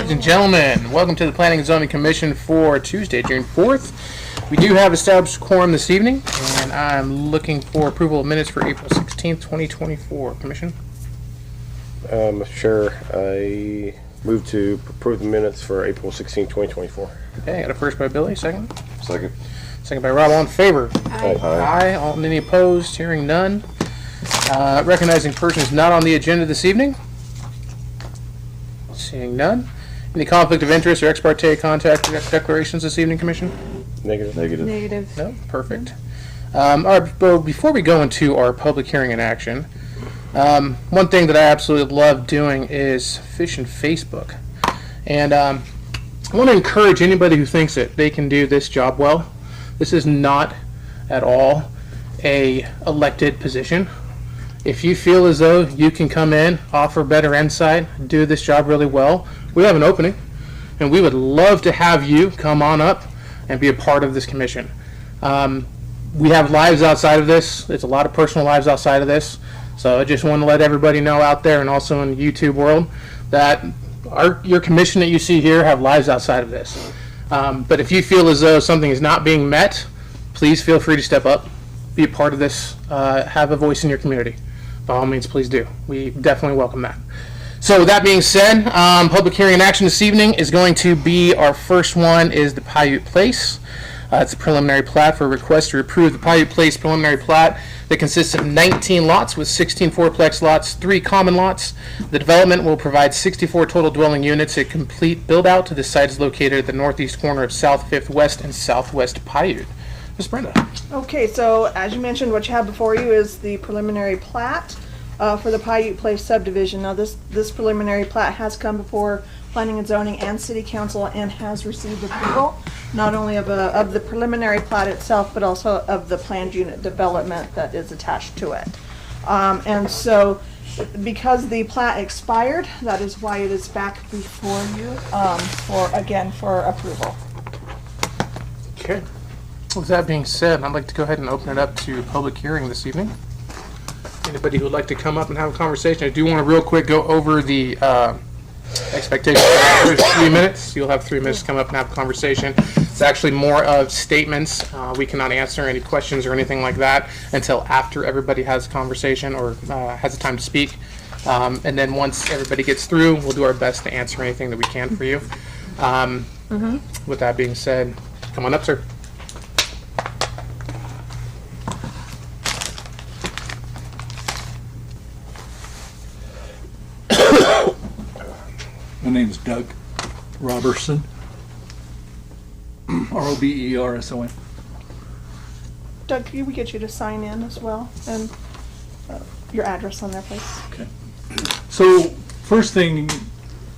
Ladies and gentlemen, welcome to the Planning and Zoning Commission for Tuesday, June 4th. We do have established quorum this evening, and I'm looking for approval of minutes for April 16th, 2024. Commission? Sure. I move to approve the minutes for April 16, 2024. Okay, got a first by Billy, second? Second. Second by Rob, all in favor? Aye. Aye. All, any opposed? Hearing none. Recognizing persons not on the agenda this evening? Seeing none. Any conflict of interest or ex parte contact declarations this evening, Commission? Negative. Negative. No? Perfect. All right, but before we go into our public hearing and action, one thing that I absolutely love doing is fishing Facebook. And I want to encourage anybody who thinks that they can do this job well. This is not at all a elected position. If you feel as though you can come in, offer better insight, do this job really well, we have an opening, and we would love to have you come on up and be a part of this commission. We have lives outside of this. It's a lot of personal lives outside of this. So I just want to let everybody know out there and also in the YouTube world that your commission that you see here have lives outside of this. But if you feel as though something is not being met, please feel free to step up, be a part of this, have a voice in your community. By all means, please do. We definitely welcome that. So with that being said, public hearing and action this evening is going to be, our first one is the Paiute Place. It's a preliminary plat for a request to approve the Paiute Place preliminary plat that consists of 19 lots with 16 fourplex lots, 3 common lots. The development will provide 64 total dwelling units. A complete build-out to the site is located at the northeast corner of South 5th West and Southwest Paiute. Ms. Brenda. Okay, so as you mentioned, what you have before you is the preliminary plat for the Paiute Place subdivision. Now this preliminary plat has come before Planning and Zoning and City Council and has received approval, not only of the preliminary plat itself, but also of the planned unit development that is attached to it. And so because the plat expired, that is why it is back before you for approval. Okay. With that being said, I'd like to go ahead and open it up to public hearing this evening. Anybody who would like to come up and have a conversation, I do want to real quick go over the expectation for 3 minutes. You'll have 3 minutes to come up and have a conversation. It's actually more of statements. We cannot answer any questions or anything like that until after everybody has a conversation or has the time to speak. And then once everybody gets through, we'll do our best to answer anything that we can for you. With that being said, come on up, sir. My name's Doug Robertson, Roberson. Doug, can we get you to sign in as well, and your address on there, please? Okay. So first thing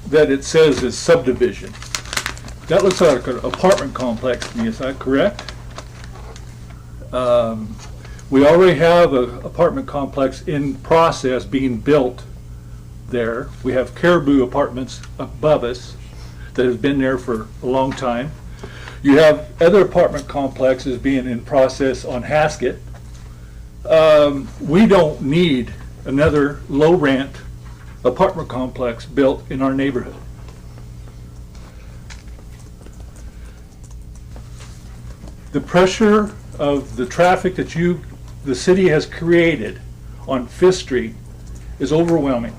that it says is subdivision. That looks like an apartment complex to me. Is that correct? We already have an apartment complex in process being built there. We have Caribou Apartments above us that has been there for a long time. You have other apartment complexes being in process on Haskett. We don't need another low rent apartment complex built in our neighborhood. The pressure of the traffic that the city has created on 5th Street is overwhelming.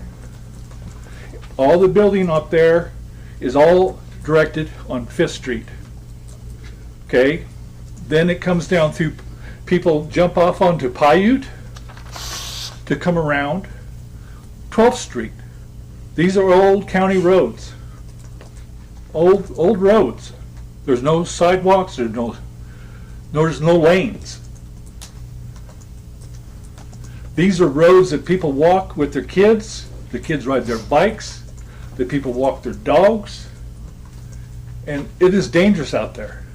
All the building up there is all directed on 5th Street. Okay? Then it comes down to people jump off onto Paiute to come around 12th Street. These are old county roads. Old roads. There's no sidewalks, there's no lanes. These are roads that people walk with their kids, the kids ride their bikes, the people walk their dogs, and it is dangerous out there.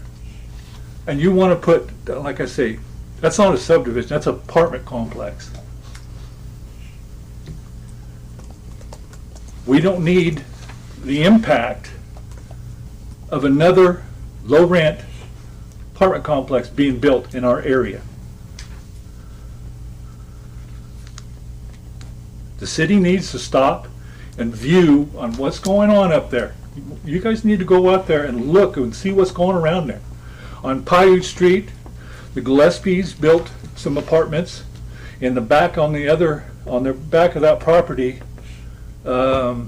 And you want to put, like I say, that's not a subdivision, that's an apartment complex. We don't need the impact of another low rent apartment complex being built in our area. The city needs to stop and view on what's going on up there. You guys need to go out there and look and see what's going around there. On Paiute Street, the Gillespies built some apartments. In the back on the back of that property, what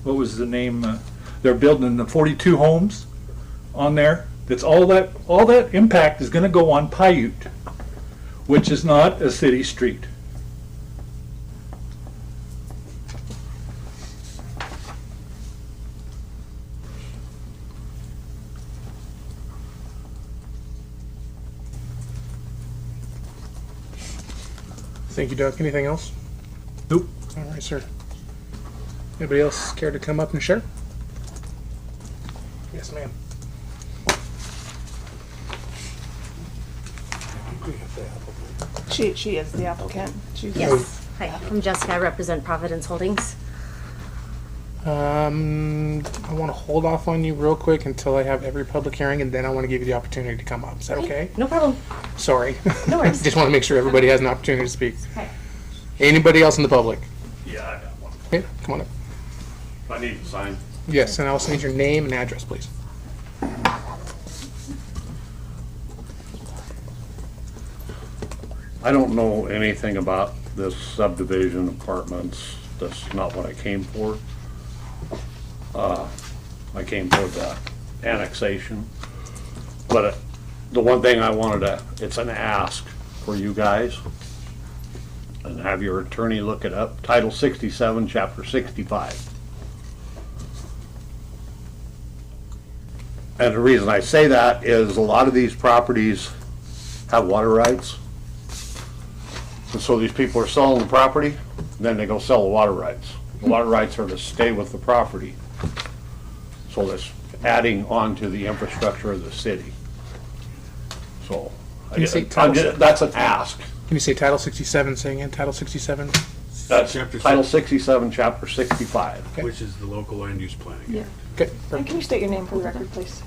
was the name? They're building the 42 homes on there. That's all that impact is gonna go on Paiute, which is not a city street. Thank you, Doug. Anything else? Nope. All right, sir. Anybody else care to come up and share? Yes, ma'am. She is the applicant. She's Yes. Hi, I'm Jessica. I represent Providence Holdings. I want to hold off on you real quick until I have every public hearing, and then I want to give you the opportunity to come up. Is that okay? No problem. Sorry. No worries. Just want to make sure everybody has an opportunity to speak. Hi. Anybody else in the public? Yeah, I got one. Okay, come on up. I need to sign. Yes, and I also need your name and address, please. I don't know anything about this subdivision apartments. That's not what I came for. I came for the annexation. But the one thing I wanted to, it's an ask for you guys, and have your attorney look it up, Title 67, Chapter 65. And the reason I say that is a lot of these properties have water rights. And so these people are selling the property, then they go sell the water rights. The water rights are to stay with the property. So that's adding on to the infrastructure of the city. So, Can you say Title that's an ask. Can you say Title 67, say again, Title 67? That's Chapter Title six. 67, Chapter 65. Which is the local land use planning. Yeah. Okay, And perfect. can you state your name for the record, please?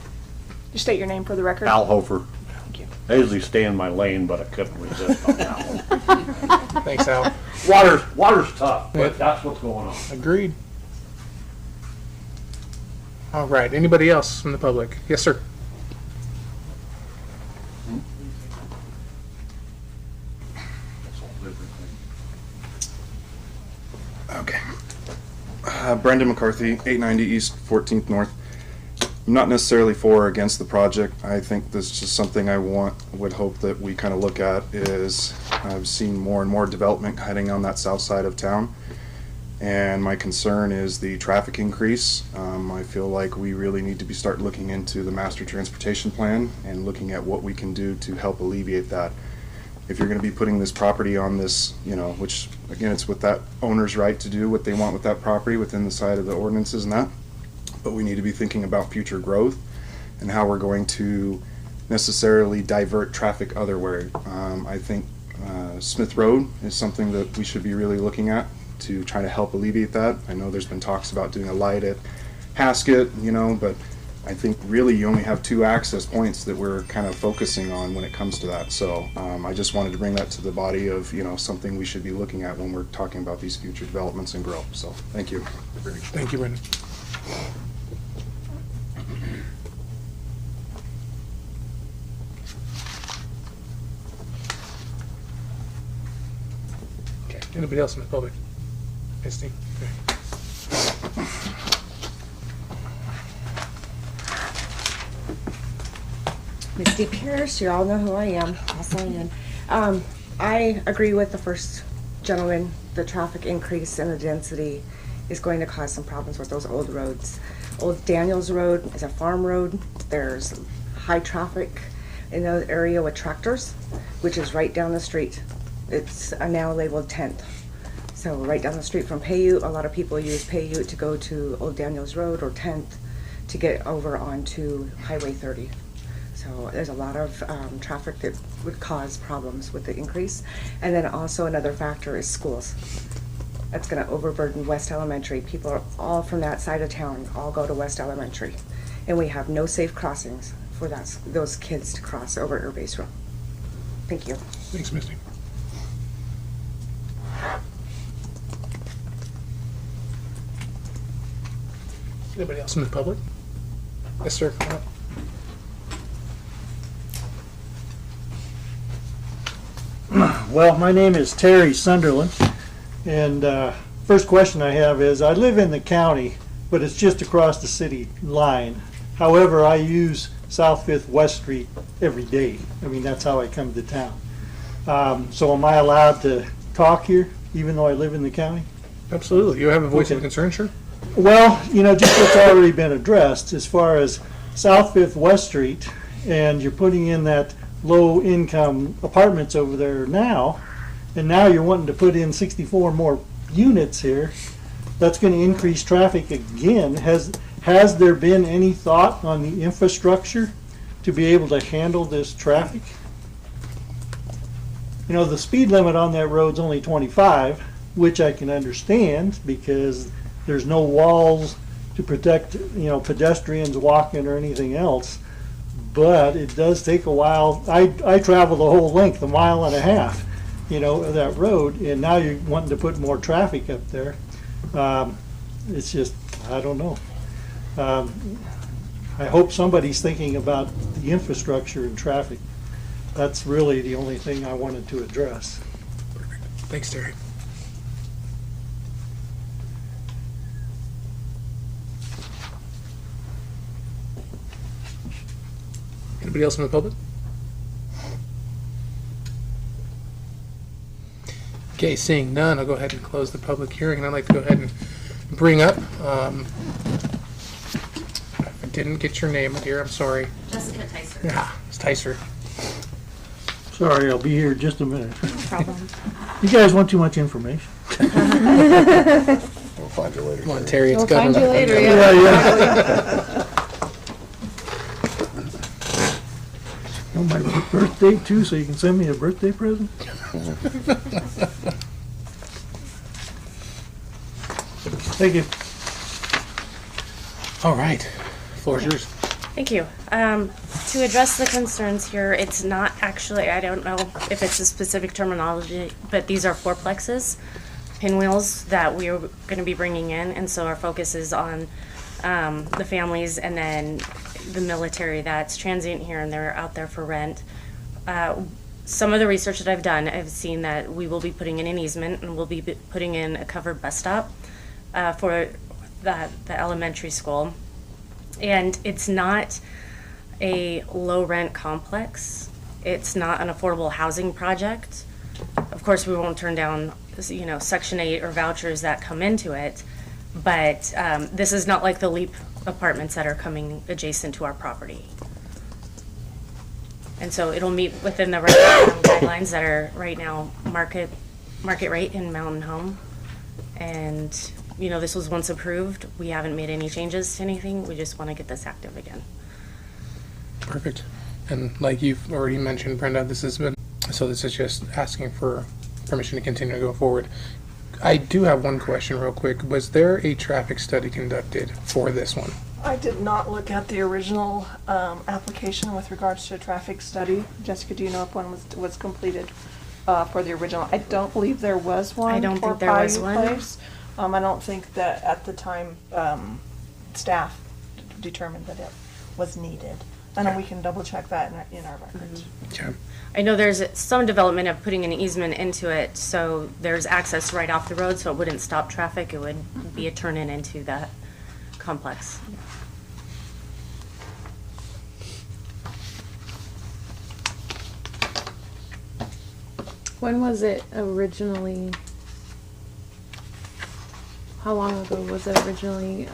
Just state your name for the record. Al Hofer. Thank you. I usually stay in my lane, but I couldn't resist on that one. Thanks, Al. Water's tough, Yeah. but that's what's going on. Agreed. All right, anybody else from the public? Yes, sir. Okay. Brendan McCarthy, 890 East 14th North. I'm not necessarily for or against the project. I think this is just something I would hope that we kind of look at is I've seen more and more development heading on that south side of town. And my concern is the traffic increase. I feel like we really need to start looking into the master transportation plan and looking at what we can do to help alleviate that. If you're going to be putting this property on this, which again, it's with that owner's right to do what they want with that property within the side of the ordinances and that. But we need to be thinking about future growth and how we're going to necessarily divert traffic otherwhere. I think Smith Road is something that we should be really looking at to try to help alleviate that. I know there's been talks about doing a light at Haskett, but I think really you only have two access points that we're kind of focusing on when it comes to that. So I just wanted to bring that to the body of, something we should be looking at when we're talking about these future developments and growth. So thank you. Thank you, Brendan. Okay, anybody else in the public? Misty? Okay. Misty Pierce, you all know who I am. I'll sign in. I agree with the first gentleman. The traffic increase and the density is going to cause some problems with those old roads. Old Daniels Road is a farm road. There's high traffic in the area with tractors, which is right down the street. It's now labeled 10th. So right down the street from Paiute, a lot of people use Paiute to go to Old Daniels Road or 10th to get over onto Highway 30. So there's a lot of traffic that would cause problems with the increase. And then also another factor is schools. That's going to overburden West Elementary. People are all from that side of town, all go to West Elementary. And we have no safe crossings for those kids to cross over Air Base Road. Thank you. Thanks, Misty. Anybody else in the public? Yes, sir. Come on up. Well, my name is Terry Sunderland, and first question I have is, I live in the county, but it's just across the city line. However, I use South 5th West Street every day. I mean, that's how I come to town. So am I allowed to talk here, even though I live in the county? Absolutely. You have a voice of Okay. concern, sure? Well, just what's already been addressed as far as South 5th West Street, and you're putting in that low-income apartments over there now, and now you're wanting to put in 64 more units here. That's going to increase traffic again. Has there been any thought on the infrastructure to be able to handle this traffic? The speed limit on that road's only 25, which I can understand because there's no walls to protect, pedestrians walking or anything else. But it does take a while. I travel the whole length, 1.5 miles, of that road, and now you're wanting to put more traffic up there. It's just, I don't know. I hope somebody's thinking about the infrastructure and traffic. That's really the only thing I wanted to address. Thanks, Terry. Anybody else in the public? Okay, seeing none, I'll go ahead and close the public hearing, and I'd like to go ahead and bring up, if I didn't get your name, dear, I'm sorry. Jessica Tyser. Yeah, it's Tyser. Sorry, I'll be here just a minute. No problem. You guys want too much information? We'll find you later. Come on, Terry, it's We'll got find you later, Yeah, yeah. Oh, my birthday too, so you can send me a birthday present? Thank you. All right, floor is yours. Thank you. To address the concerns here, it's not actually, I don't know if it's a specific terminology, but these are fourplexes, pinwheels that we are going to be bringing in, and so our focus is on the families and then the military that's transient here and they're out there for rent. Some of the research that I've done, I've seen that we will be putting in an easement and we'll be putting in a covered bus stop for the elementary school. And it's not a low rent complex. It's not an affordable housing project. Of course, we won't turn down, Section 8 or vouchers that come into it, but this is not like the LEAP apartments that are coming adjacent to our property. And so it'll meet within the guidelines that are right now market rate in Mountain Home. And, this was once approved. We haven't made any changes to anything. We just want to get this active again. Perfect. And like you've already mentioned, Brenda, this is just asking for permission to continue to go forward. I do have one question real quick. Was there a traffic study conducted for this one? I did not look at the original application with regards to a traffic study. Jessica, do you know if one was completed for the original? I don't believe there was one. I don't for think there was Paiute one. Place. I don't think that at the time staff determined that it was needed. I know we can double check that in our records. Okay. I know there's some development of putting an easement into it, so there's access right off the road, so it wouldn't stop traffic. It would be a turn-in into that complex. When was it originally? How long ago was it originally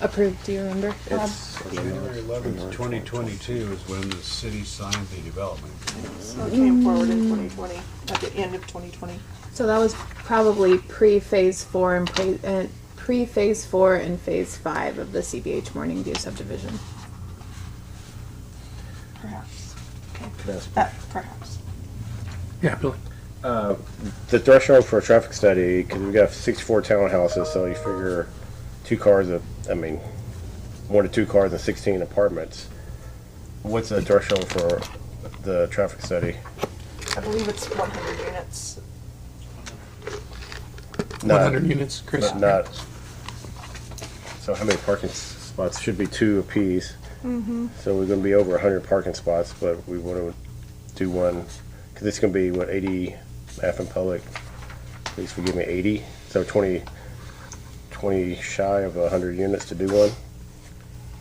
approved? Do you remember? January 11th, 2022 is when the city signed the development. So it came forward in 2020, at the end of 2020. So that was probably pre-phase 4 and pre-phase 4 and phase 5 of the CBH Morning View subdivision. Perhaps. Yes. Perhaps. Yeah, Billy. The threshold for a traffic study, because we've got 64 townhouses, so you figure one to two cars and 16 apartments. What's the threshold for the traffic study? I believe it's 100 units. 100 units, Chris. Not So how many parking spots? Should be 2 apiece. So we're gonna be over 100 parking spots, but we wanna do one, cause it's gonna be, what, 80 F in public? Please forgive me, 80, so 20 shy of 100 units to do one.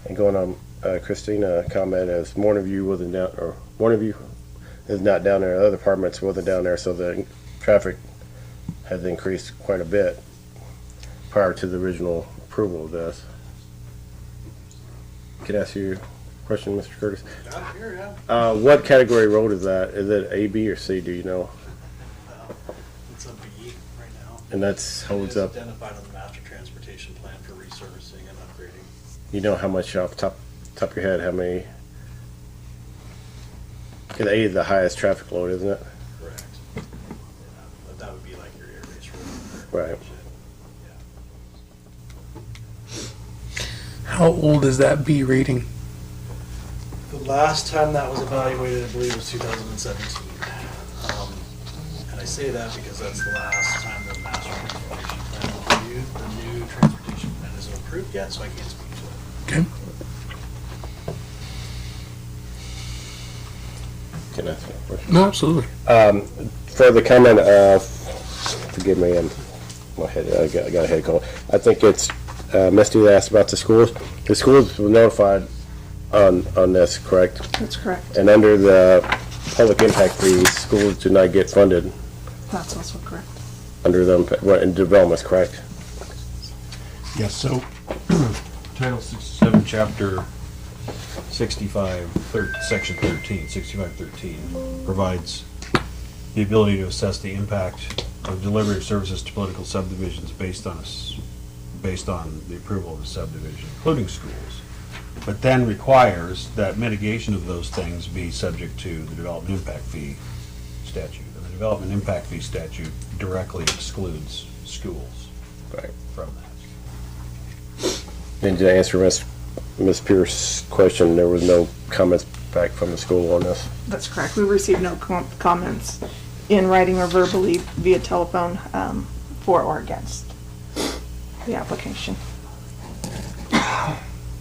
And going on, Christina comment as one of you wasn't down, or one of you is not down there, other departments wasn't down there, so the traffic has increased quite a bit prior to the original approval of this. Can I ask you a question, Mr. Curtis? What category road is that? Is it A, B, or C, do you know? It's a B right now. And that's holds It is up, identified on the master transportation plan for resurfacing and upgrading. you know how much off the top of your head, how many? Because A is the highest traffic load, isn't it? Correct. But that would be like your air base road. Right. How old is that B rating? The last time that was evaluated, I believe, was 2017. And I say that because that's the last time the master transportation plan was reviewed. The new transportation plan isn't approved yet, so I can't speak to it. Okay. Can I ask you a question? No, absolutely. Further comment, forgive me, my head, I got a head cold. I think it's, Misty asked about the schools. The schools were notified on this, correct? That's correct. And under the public impact fees, schools do not get funded That's also correct. under them, what, in developments, correct? Yes, so Title 67, Chapter 65, Section 13, 6513 provides the ability to assess the impact of delivery of services to political subdivisions based on the approval of the subdivision, including schools, but then requires that mitigation of those things be subject to the development impact fee statute. And the development impact fee statute directly excludes schools Right. from that. And to answer Ms. Pierce's question, there was no comments back from the school on this? That's correct. We received no comments in writing or verbally via telephone for or against the application.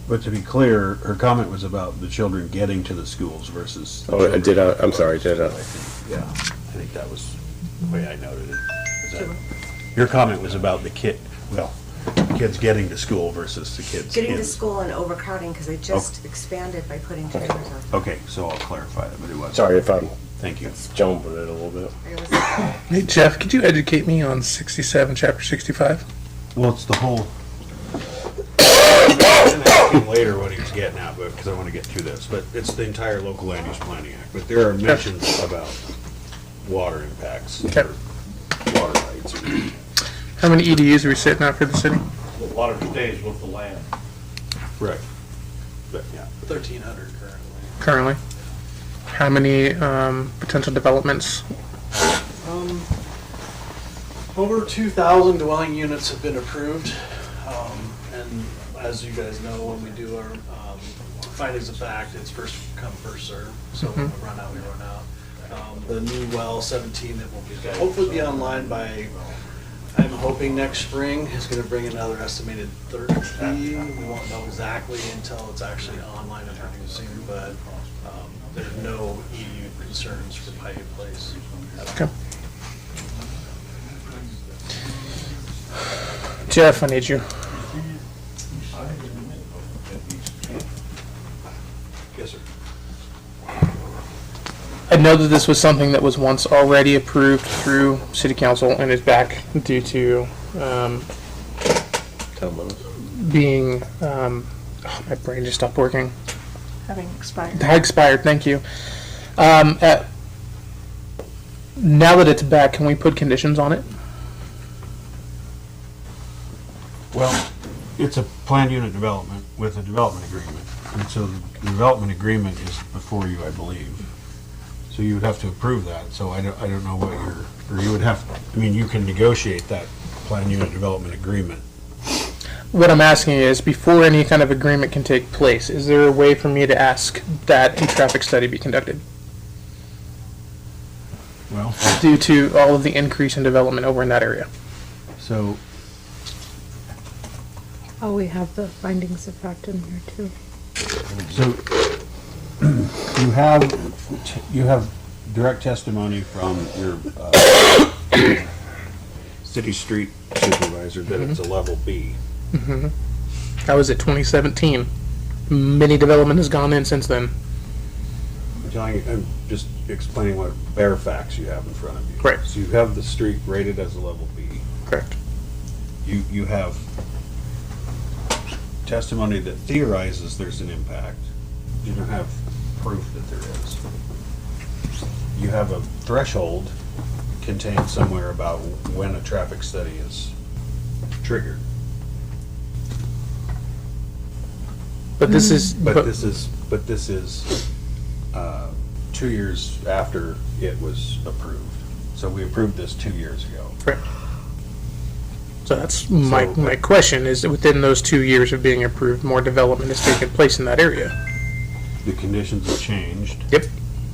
But to be clear, her comment was about the children getting to the schools versus. the Oh, children- I'm sorry, did I? Yeah, I think that was the way I noted it. Is that- Your comment was about the kids getting to school versus the kids. Getting to in. school and overcrowding, because they just expanded by putting trailers up. Okay, so I'll clarify that, but it was. Sorry if I'm Thank you. jumping it a little bit. It was- Hey, Jeff, could you educate me on 67, Chapter 65? Well, it's the whole. I'm gonna ask him later what he was getting at, but, because I want to get through this, but it's the entire local land use planning act, but there are mentions about water impacts, Okay. or water rights. How many EDUs are we setting out for the city? The water stays with the land. Right. But, yeah. 1,300 currently. Currently? How many potential developments? Over 2,000 dwelling units have been approved. And as you guys know, when we do our findings of fact, it's first come, first served. So when we run out, we run out. The new well 17 that will hopefully be online by, I'm hoping next spring, is going to bring another estimated 30. We won't know exactly until it's actually online and producing, but there's no EU concerns for Paiute Place at all. Okay. Jeff, I need you. Yes, sir. I know that this was something that was once already approved through City Council and is back due to being, my brain just stopped working. Having expired. Had expired, thank you. Now that it's back, can we put conditions on it? Well, it's a planned unit development with a development agreement. And so the development agreement is before you, I believe. So you would have to approve that. So I don't know what or you would have, I mean, you can negotiate that planned unit development agreement. What I'm asking is, before any kind of agreement can take place, is there a way for me to ask that a traffic study be conducted Well, due to all of the increase in development over in that area? so Oh, we have the findings of fact in here too. So you have direct testimony from your city street supervisor that it's a level B. That was at 2017. Many development has gone in since then. I'm just explaining what bare facts you have in front of you. Correct. So you have the street rated as a level B. Correct. You have testimony that theorizes there's an impact. You don't have proof that there is. You have a threshold contained somewhere about when a traffic study is triggered. But this is. But this is 2 years after it was approved. So we approved this 2 years ago. Correct. So that's my question is that within those 2 years of being approved, more development has taken place in that area. The conditions have changed. Yep.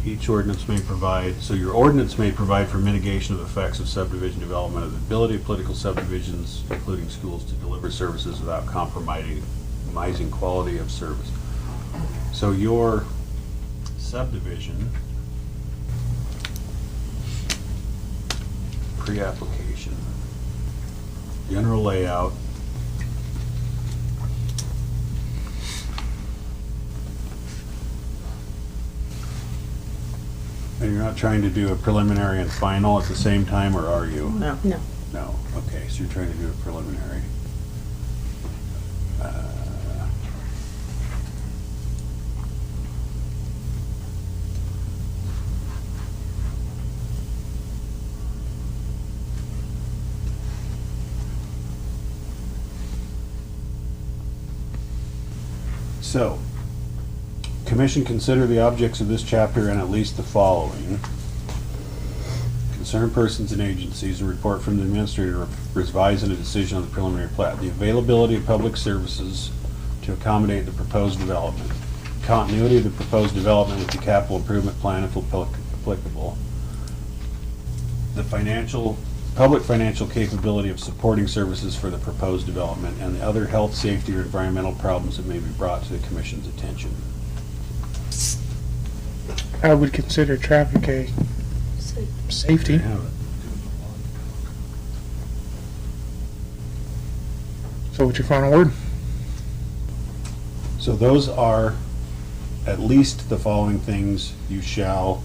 Each ordinance may provide, so your ordinance may provide for mitigation of effects of subdivision development, of the ability of political subdivisions, including schools, to deliver services without compromising quality of service. So your subdivision, pre-application, general layout, and you're not trying to do a preliminary and final at the same time, or are you? No. No. No, okay, so you're trying to do a preliminary. So, Commission consider the objects of this chapter and at least the following. Concerned persons and agencies, a report from the administrator revising a decision on the preliminary plat. The availability of public services to accommodate the proposed development. Continuity of the proposed development with the capital improvement plan if applicable. The public financial capability of supporting services for the proposed development and the other health, safety, or environmental problems that may be brought to the Commission's attention. I would consider traffic a safety. So what's your final word? So those are at least the following things you shall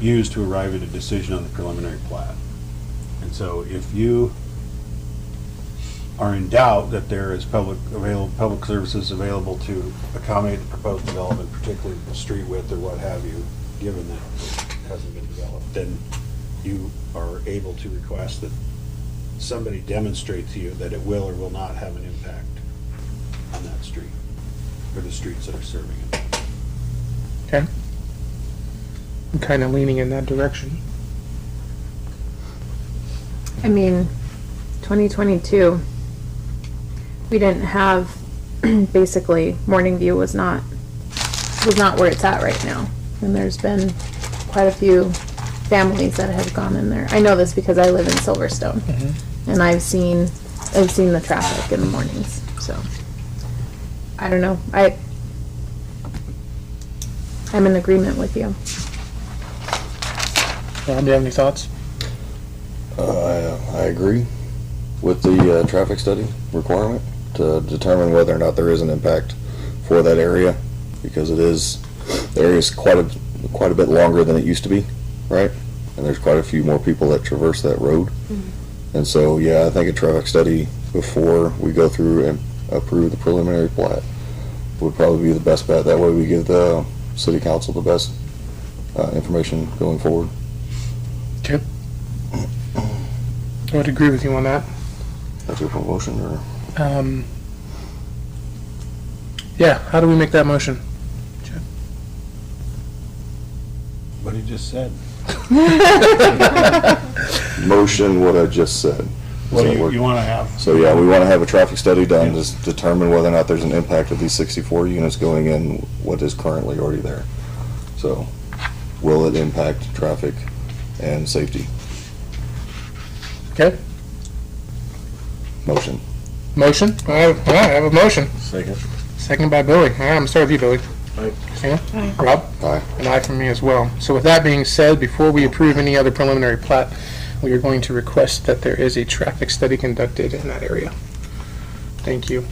use to arrive at a decision on the preliminary plat. And so if you are in doubt that there is public services available to accommodate the proposed development, particularly the street width or what have you, given that it hasn't been developed, then you are able to request that somebody demonstrate to you that it will or will not have an impact on that street, or the streets that are serving it. Okay. I'm kind of leaning in that direction. I mean, 2022, we didn't have, basically, Morning View was not where it's at right now. And there's been quite a few families that have gone in there. I know this because I live in Silverstone. And I've seen the traffic in the mornings, so. I don't know, I'm in agreement with you. Rob, do you have any thoughts? I agree with the traffic study requirement to determine whether or not there is an impact for that area, because the area is quite a bit longer than it used to be, right? And there's quite a few more people that traverse that road. And so, yeah, I think a traffic study before we go through and approve the preliminary plat would probably be the best bet. That way we give the city council the best information going forward. Okay. I would agree with you on that. That's your motion, or? Yeah, how do we make that motion? What he just said. Motion what I just said. What do you want to have? So yeah, we want to have a traffic study done to determine whether or not there's an impact of these 64 units going in what is currently already there. So will it impact traffic and safety? Okay. Motion. Motion? I have a motion. Second. Second by Billy. All right, I'm gonna start with you, Billy. Aye. Christina? Rob? Aye. An aye from me as well. So with that being said, before we approve any other preliminary plat, we are going to request that there is a traffic study conducted in that area. Thank you.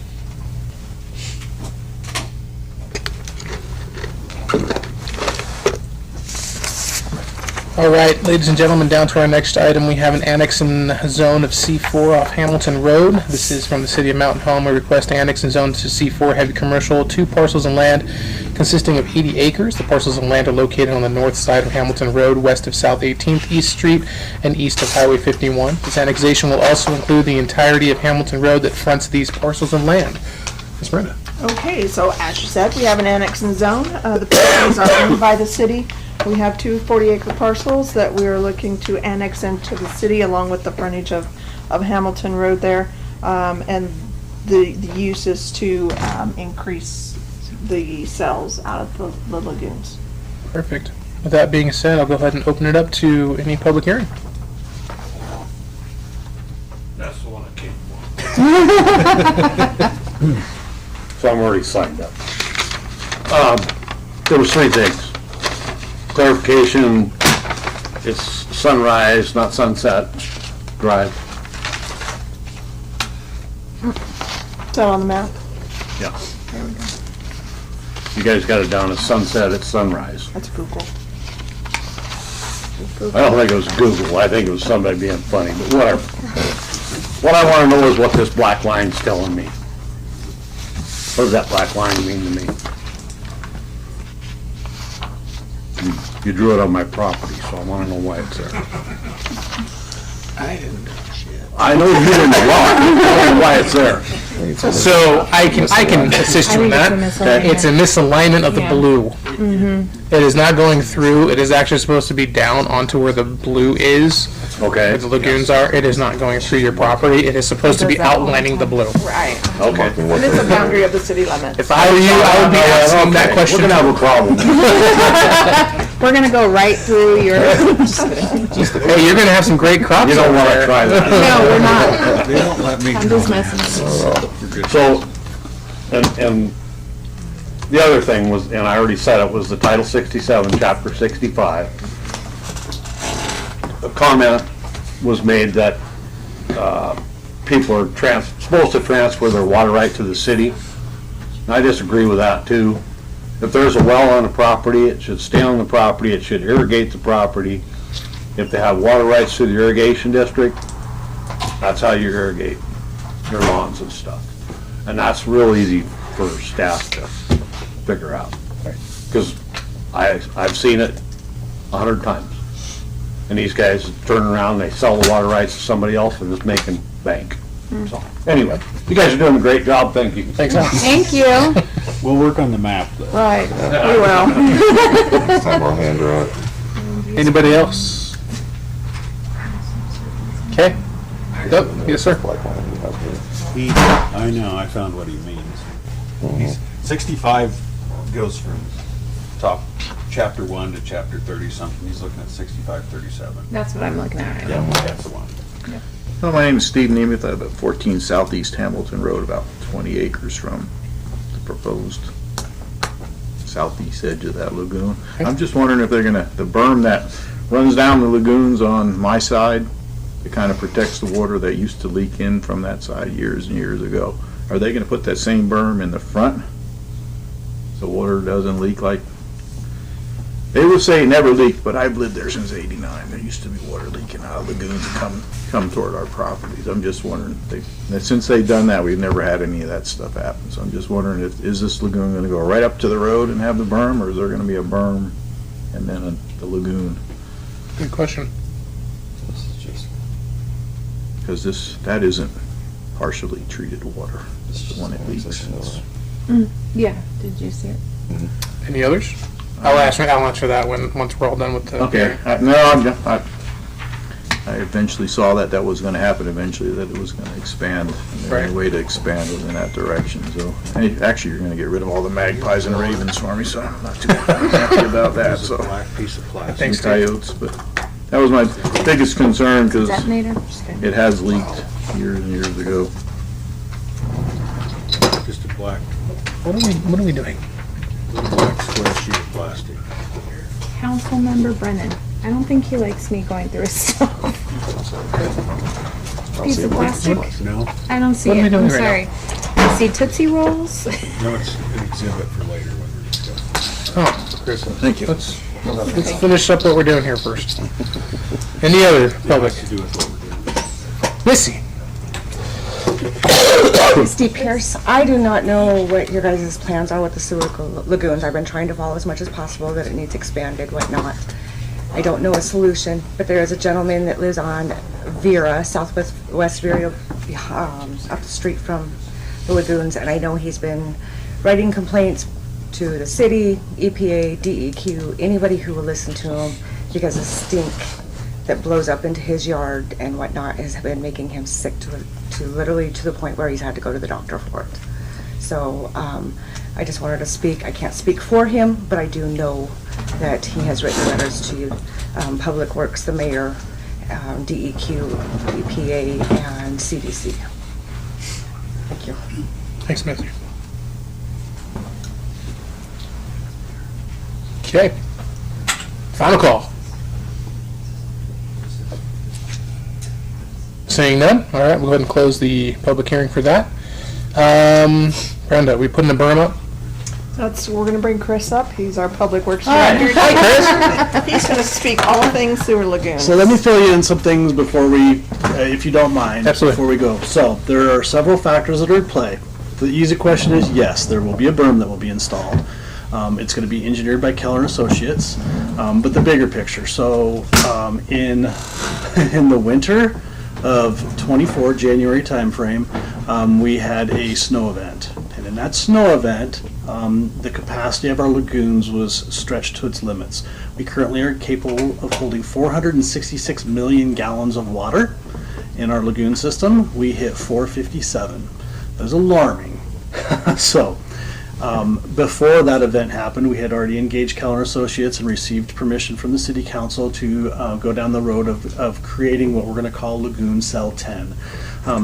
All right, ladies and gentlemen, down to our next item. We have an annex and zone of C4 off Hamilton Road. This is from the city of Mountain Home. We request annex and zone to C4 heavy commercial, 2 parcels of land consisting of 80 acres. The parcels of land are located on the north side of Hamilton Road, west of South 18th East Street, and east of Highway 51. This annexation will also include the entirety of Hamilton Road that fronts these parcels of land. Ms. Brenda. Okay, so as you said, we have an annex and zone. The properties are owned by the city. We have 2 40-acre parcels that we are looking to annex into the city along with the frontage of Hamilton Road there. And the use is to increase the cells out of the lagoons. Perfect. With that being said, I'll go ahead and open it up to any public hearing. That's the one I came for. So I'm already signed up. There was 3 things. Clarification, it's Sunrise, not Sunset Drive. Is that on the map? Yeah. You guys got it down as Sunset, it's Sunrise. That's Google. I don't think it was Google, I think it was somebody being funny, but whatever. What I want to know is what this black line's telling me. What does that black line mean to me? You drew it on my property, so I want to know why it's there. I didn't know shit. I know you didn't know why it's there. So I can assist you in that. It's a misalignment of the blue. It is not going through. It is actually supposed to be down onto where the blue is, Okay. where the lagoons are. It is not going through your property. It is supposed to be outlining the blue. Right. Okay. And it's a boundary of the city limits. If I were you, I would be asking that question. We're gonna have a problem. We're gonna go right through your. Hey, you're gonna have some great crops You don't over want to there. try that. No, we're not. They don't let me I'm just messing with you. So, and the other thing was, and I already said it, was the Title 67, Chapter 65. A comment was made that people are supposed to transfer their water right to the city. And I disagree with that too. If there's a well on the property, it should stay on the property, it should irrigate the property. If they have water rights through the irrigation district, that's how you irrigate your lawns and stuff. And that's real easy for staff to figure out. Because I've seen it 100 times. And these guys turn around, they sell the water rights to somebody else and just making bank. So, anyway, you guys are doing a great job, thank you. Thanks, Al. Thank you. We'll work on the map, though. Right, we will. Next time I'll hand draw it. Anybody else? Okay. Yep. Yes, sir. Black line you have here. I know, I found what he means. He's 65 goes from top chapter 1 to chapter 30 something. He's looking at 6537. That's what I'm looking at right Yeah, now. that's the one. Well, my name is Steve Nemeth. I live at 14 Southeast Hamilton Road, about 20 acres from the proposed southeast edge of that lagoon. I'm just wondering if they're gonna, the berm that runs down the lagoons on my side, it kind of protects the water that used to leak in from that side years and years ago. Are they gonna put that same berm in the front so water doesn't leak like, they would say it never leaked, but I've lived there since '89. There used to be water leaking out of lagoons and come toward our properties. I'm just wondering, since they've done that, we've never had any of that stuff happen. So I'm just wondering, is this lagoon gonna go right up to the road and have the berm, or is there gonna be a berm and then the lagoon? Good question. This is just, Because that isn't partially treated water. this is The one just that one leaks. section over. Yeah, did you see it? Any others? I'll answer that once we're all done with the. Okay, I eventually saw that was gonna happen eventually, that it was gonna expand. And the only Right. way to expand was in that direction, so. Hey, actually, you're gonna get rid of all the magpies and ravens for me, so I'm not too happy about that, There's a so. black piece of plastic. Thanks, Some Steve. coyotes, but That was my biggest concern, because Detonator? Just kidding. it has leaked years and years ago. Just a black What are we doing? square sheet of plastic. Councilmember Brennan. I don't think he likes me going through his stuff. Piece of plastic. No, I don't see What are we it. doing I'm right sorry. I see Tootsie Rolls. no, it's an exhibit for later when we're discussing. Oh, Chris, Thank you. let's finish up what we're doing here first. Any other public? Has to do with what we're doing. Missy? Christy Pierce, I do not know what your guys' plans are with the sewer lagoons. I've been trying to follow as much as possible that it needs expanded, whatnot. I don't know a solution, but there is a gentleman that lives on Vera, West Vera, up the street from the lagoons, and I know he's been writing complaints to the city, EPA, DEQ, anybody who will listen to him, because the stink that blows up into his yard and whatnot has been making him sick to literally to the point where he's had to go to the doctor for it. So I just wanted to speak. I can't speak for him, but I do know that he has written letters to Public Works, the mayor, DEQ, EPA, and CDC. Thank you. Thanks, Missy. Okay. Final call. Saying none, all right, we'll go ahead and close the public hearing for that. Brenda, we putting the berm up? We're gonna bring Chris up. He's our public works Hi. director. Hi, Chris. He's gonna speak all things sewer lagoons. So let me fill you in some things before we, if you don't mind. Absolutely. Before we go. So there are several factors that are at play. The easy question is, yes, there will be a berm that will be installed. It's going to be engineered by Keller and Associates, but the bigger picture. So in the winter of 24 January timeframe, we had a snow event, and in that snow event, the capacity of our lagoons was stretched to its limits. We currently are capable of holding 466 million gallons of water in our lagoon system. We hit 457. That is alarming. So. Before that event happened, we had already engaged Keller Associates and received permission from the City Council to go down the road of creating what we're going to call Lagoon Cell 10.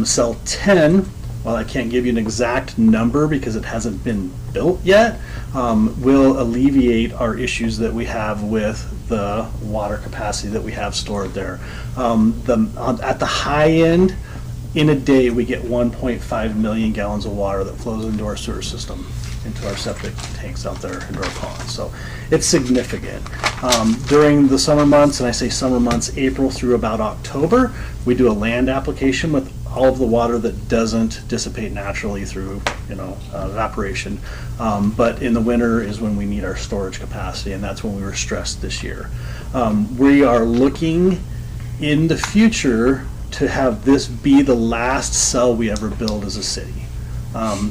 Cell 10, while I can't give you an exact number because it hasn't been built yet, will alleviate our issues that we have with the water capacity that we have stored there. At the high end, in a day, we get 1.5 million gallons of water that flows into our sewer system, into our septic tanks out there, into our ponds. So it's significant. During the summer months, and I say summer months, April through about October, we do a land application with all of the water that doesn't dissipate naturally through, evaporation. But in the winter is when we need our storage capacity, and that's when we were stressed this year. We are looking in the future to have this be the last cell we ever build as a city.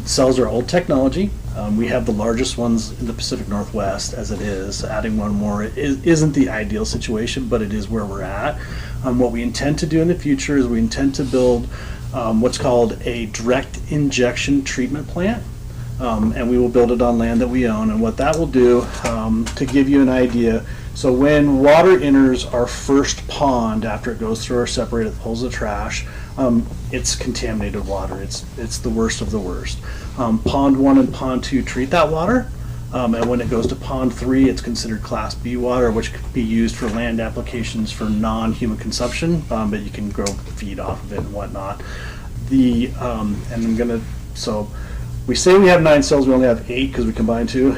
Cells are old technology. We have the largest ones in the Pacific Northwest as it is. Adding one more isn't the ideal situation, but it is where we're at. What we intend to do in the future is we intend to build what's called a direct injection treatment plant. And we will build it on land that we own. And what that will do, to give you an idea, so when water enters our first pond after it goes through our separator that pulls the trash, it's contaminated water. It's the worst of the worst. Pond 1 and Pond 2 treat that water, and when it goes to Pond 3, it's considered Class B water, which could be used for land applications for non-human consumption, but you can grow feed off of it and whatnot. So we say we have 9 cells, we only have 8 because we combined 2,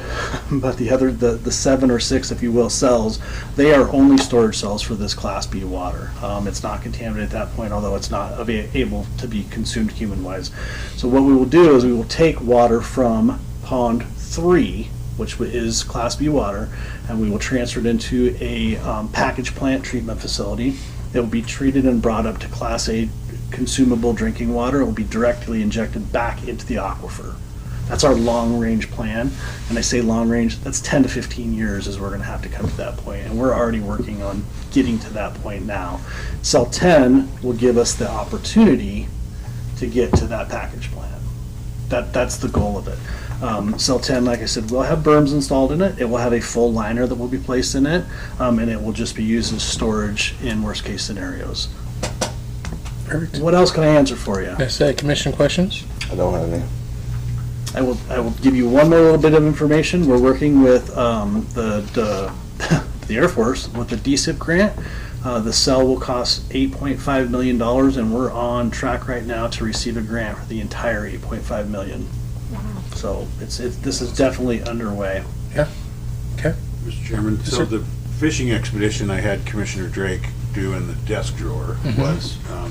but the 7 or 6, if you will, cells, they are only storage cells for this Class B water. It's not contaminated at that point, although it's not able to be consumed human-wise. So what we will do is we will take water from Pond 3, which is Class B water, and we will transfer it into a package plant treatment facility. It will be treated and brought up to Class A consumable drinking water. It will be directly injected back into the aquifer. That's our long-range plan. And I say long-range, that's 10 to 15 years is we're going to have to come to that point. And we're already working on getting to that point now. Cell 10 will give us the opportunity to get to that package plant. that's the goal of it. Cell 10, like I said, will have berms installed in it. It will have a full liner that will be placed in it, and it will just be used as storage in worst case scenarios. Perfect. What else can I answer for you? Yes, commission questions? I don't have any. I will give you one more little bit of information. We're working with the Air Force with the DSIP grant. The cell will cost $8.5 million, and we're on track right now to receive a grant for the entire $8.5 million. So this is definitely underway. Yeah. Okay. Mr. Chairman, so the fishing expedition I had Commissioner Drake do in the desk drawer was, I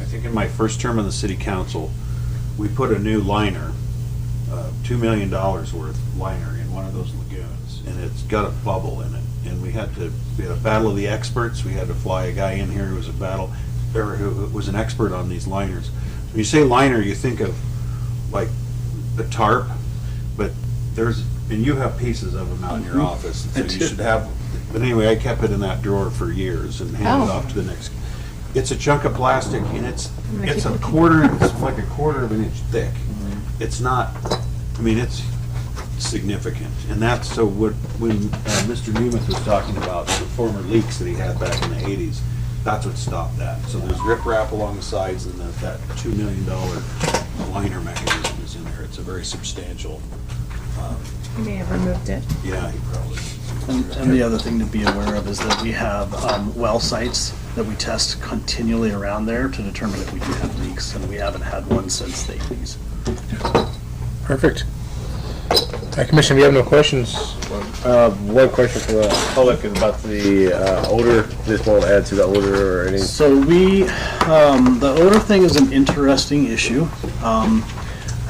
think in my first term on the city council, we put a new liner, $2 million worth liner in one of those lagoons, and it's got a bubble in it. And we had a battle of the experts. We had to fly a guy in here who was who was an expert on these liners. When you say liner, you think of like a tarp, but and you have pieces of them out in your office, so you should have. But anyway, I kept it in that drawer for years and handed it off to the next. It's a chunk of plastic, and it's like a quarter of an inch thick. It's not. I mean, it's significant, and that's so. When Mr. Newman was talking about the former leaks that he had back in the '80s, that's what stopped that. So there's riprap along the sides, and that $2 million liner mechanism is in there. It's a very substantial. You may have removed it. Yeah, he probably. And the other thing to be aware of is that we have well sites that we test continually around there to determine if we do have leaks, and we haven't had one since the 80s. Perfect. Commission, if you have no questions. One question from the public is about the odor. This won't add to the odor or anything. So the odor thing is an interesting issue.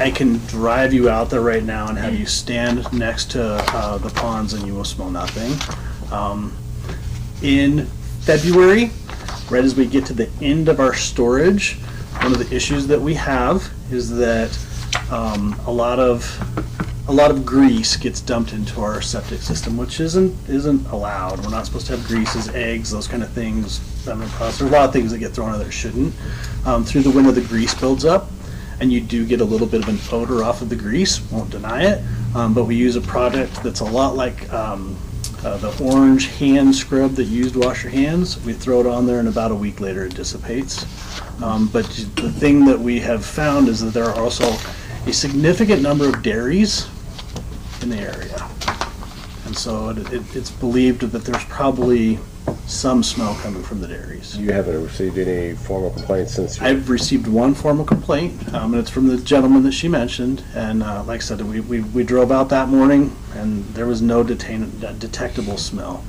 I can drive you out there right now and have you stand next to the ponds and you will smell nothing. In February, right as we get to the end of our storage, one of the issues that we have is that a lot of grease gets dumped into our septic system, which isn't allowed. We're not supposed to have greases, eggs, those kind of things. There's a lot of things that get thrown out that shouldn't. Through the winter, the grease builds up, and you do get a little bit of an odor off of the grease. Won't deny it, but we use a product that's a lot like the orange hand scrub that you use to wash your hands. We throw it on there, and about a week later, it dissipates. But the thing that we have found is that there are also a significant number of dairies in the area, and so it's believed that there's probably some smell coming from the dairies. You haven't received any formal complaints since? I've received one formal complaint, and it's from the gentleman that she mentioned, and like I said, we drove out that morning, and there was no detectable smell.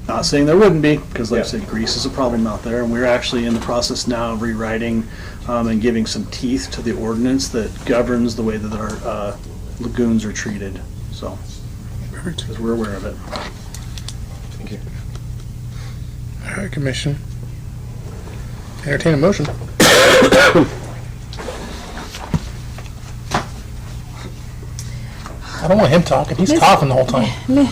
Not saying there wouldn't be, because like I said, grease is a problem out there, and we're actually in the process now of rewriting and giving some teeth to the ordinance that governs the way that our lagoons are treated. So, because we're aware of it. Thank you. All right, Commission. Entertain a motion. I don't want him talking. He's coughing the whole time. I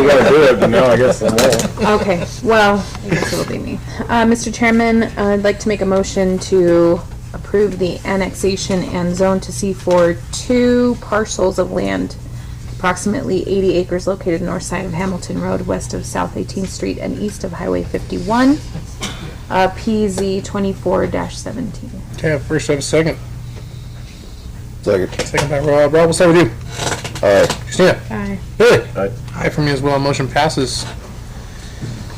gotta do it, but now I guess I won't. Okay, well, I guess it'll be me. Mr. Chairman, I'd like to make a motion to approve the annexation and zone to C for 2 parcels of land, approximately 80 acres located north side of Hamilton Road, west of South 18th Street, and east of Highway 51, PZ 24-17. Okay, first I have a second. Second. Second by Rob. Rob, we'll start with you. Aye. Christina. Aye. Billy. Aye. Aye for me as well. Motion passes.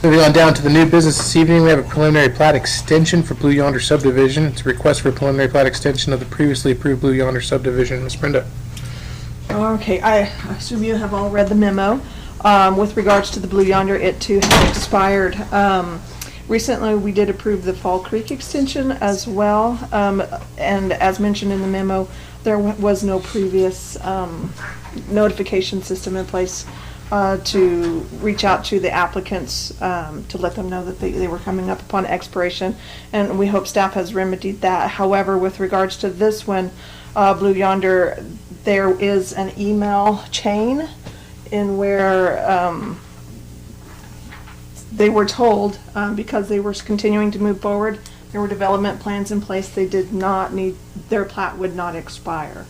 Moving on down to the new business this evening, we have a preliminary plat extension for Blue Yonder subdivision. It's a request for a preliminary plat extension of the previously approved Blue Yonder subdivision. Ms. Brenda. Okay, I assume you have all read the memo. With regards to the Blue Yonder, it too has expired. Recently, we did approve the Fall Creek extension as well, and as mentioned in the memo, there was no previous notification system in place to reach out to the applicants to let them know that they were coming up upon expiration, and we hope staff has remedied that. However, with regards to this one, Blue Yonder, there is an email chain in where they were told, because they were continuing to move forward, There were development plans in place. They did not need, their plat would not expire.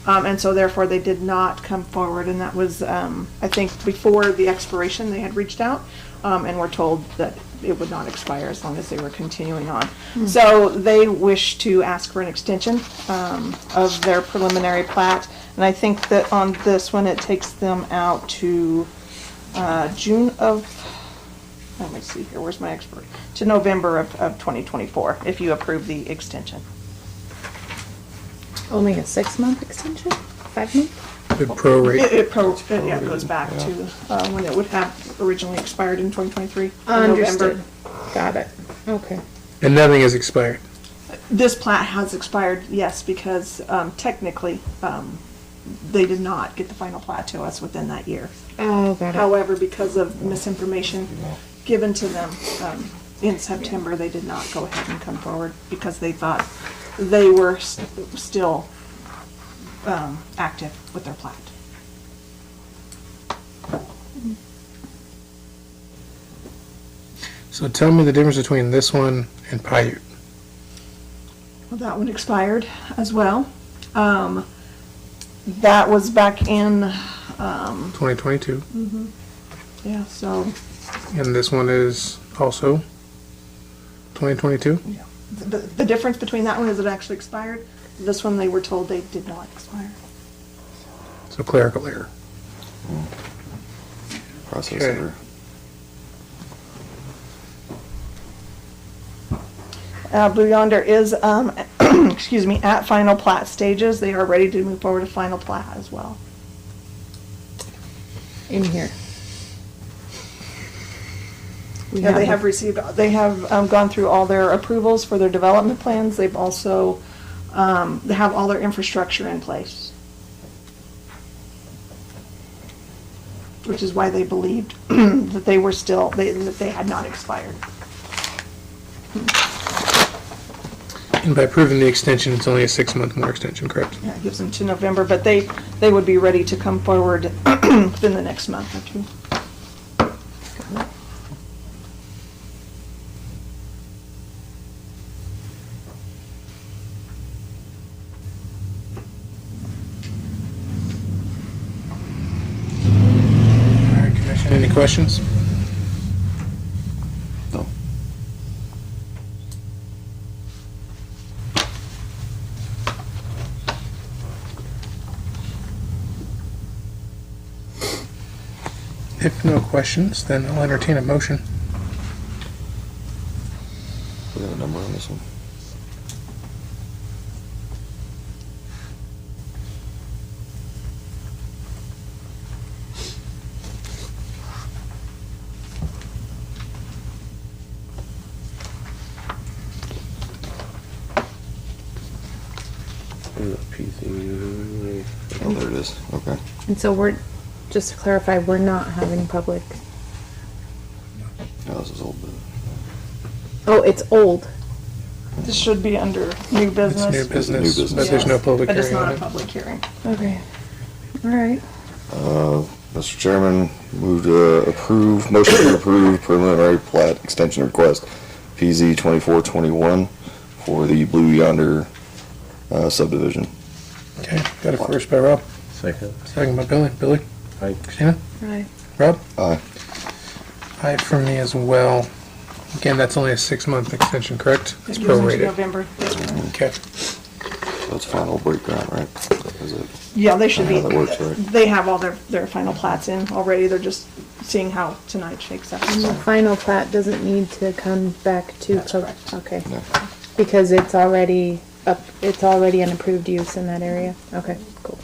And so therefore they did not come forward, and that was, I think before the expiration, they had reached out, and were told that it would not expire as long as they were continuing on. So they wish to ask for an extension, of their preliminary plat, and I think that on this one, it takes them out to, June of, let me see here, where's my expiry? To November of 2024, if you approve the extension. Only a 6-month extension? 5 month? The prorate. It goes back to when it would have originally expired in 2023. in Understood. November. Got it. Okay. And nothing has expired. This plat has expired, yes, because technically, they did not get the final plat to us within that year. Oh, got it. However, because of misinformation given to them in September, they did not go ahead and come forward because they thought they were still active with their plat. So tell me the difference between this one and Paiute. Well, that one expired as well. That was back in, 2022. yeah, so, And this one is also 2022? the difference between that one is it actually expired. This one, they were told they did not expire. So clerical error. Process Okay. error. Blue Yonder is, excuse me, at final plat stages. They are ready to move forward to final plat as well. In here. We Yeah, they have have received, they have gone through all their approvals for their development plans. They've also, they have all their infrastructure in place. Which is why they believed that they were still, that they had not expired. And by approving the extension, it's only a 6-month more extension, correct? Yeah, it gives them to November, but they would be ready to come forward within the next month or two. All right, Commission, any questions? No. If no questions, then I'll entertain a motion. We got a number on this one. Oh, there it is. Okay. And so we're, just to clarify, we're not having public. No, this is old. Oh, it's old. This should be under new It's business. new business, New business. but there's no public But it's hearing not on a it. public hearing. Okay. All right. Mr. Chairman, move to approve, motion to approve preliminary plat extension request, PZ 2421 for the Blue Yonder subdivision. Okay, got a first by Rob, Second. second by Billy. Billy? Aye. Christina? Right. Rob? Aye. Aye for me as well. Again, that's only a 6-month extension, correct? It It's gives them to prorated. November. Okay. So it's final break ground, right? Is it? Yeah, they should be, Yeah, that works, right? they have all their final plats in already. They're just seeing how tonight shakes out. And the final plat doesn't need to come back to. That's correct. Okay. No. Because it's already up, it's already an approved use in that area. Okay, cool.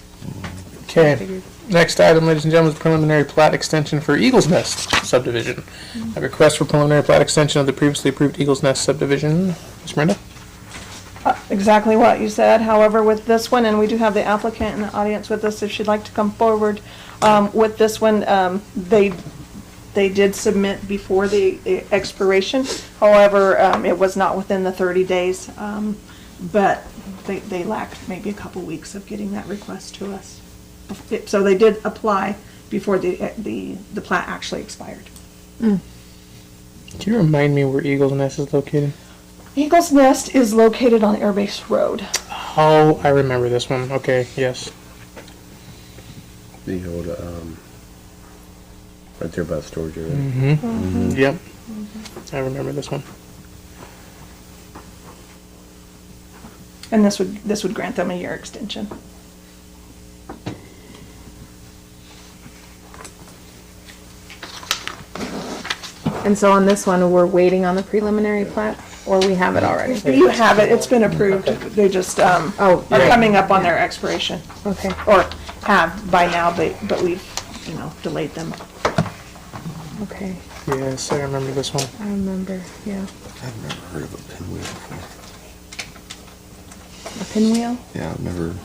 Okay, Figured. next item, ladies and gentlemen, is preliminary plat extension for Eagles Nest subdivision. A request for preliminary plat extension of the previously approved Eagles Nest subdivision. Ms. Brenda? Exactly what you said. However, with this one, and we do have the applicant in the audience with us, if she'd like to come forward, with this one, they did submit before the expiration. However, it was not within the 30 days, but they lacked maybe a couple weeks of getting that request to us. So they did apply before the plat actually expired. Can you remind me where Eagles Nest is located? Eagle's Nest is located on Air Base Road. Oh, I remember this one. Okay, yes. The old, right there by the storage area. Mm-hmm. Yep. I remember this one. And this would grant them a year extension. And so on this one, we're waiting on the preliminary plat, or we have it already? You have it, it's been approved. They just, are right. coming up on their expiration. Okay. Or have by now, but we've, delayed them. Okay, Yes, I remember this one. I remember, yeah. I've never heard of a pinwheel before. A pinwheel? Yeah, I've never.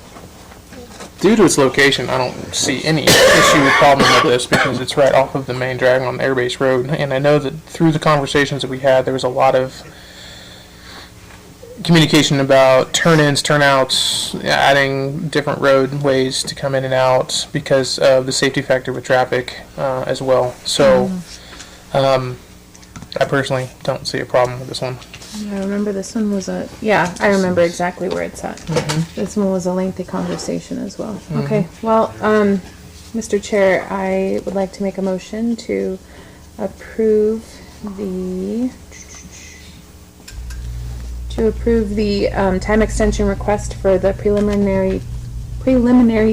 Due to its location, I don't see any issue or problem with this because it's right off of the main drag on the Air Base Road. And I know that through the conversations that we had, there was a lot of communication about turn-ins, turn-outs, adding different roadways to come in and out because of the safety factor with traffic as well. So I personally don't see a problem with this one. I remember this one was I remember exactly where it's at. This one was a lengthy conversation as well. Okay, well, Mr. Chair, I would like to make a motion to approve the time extension request for the preliminary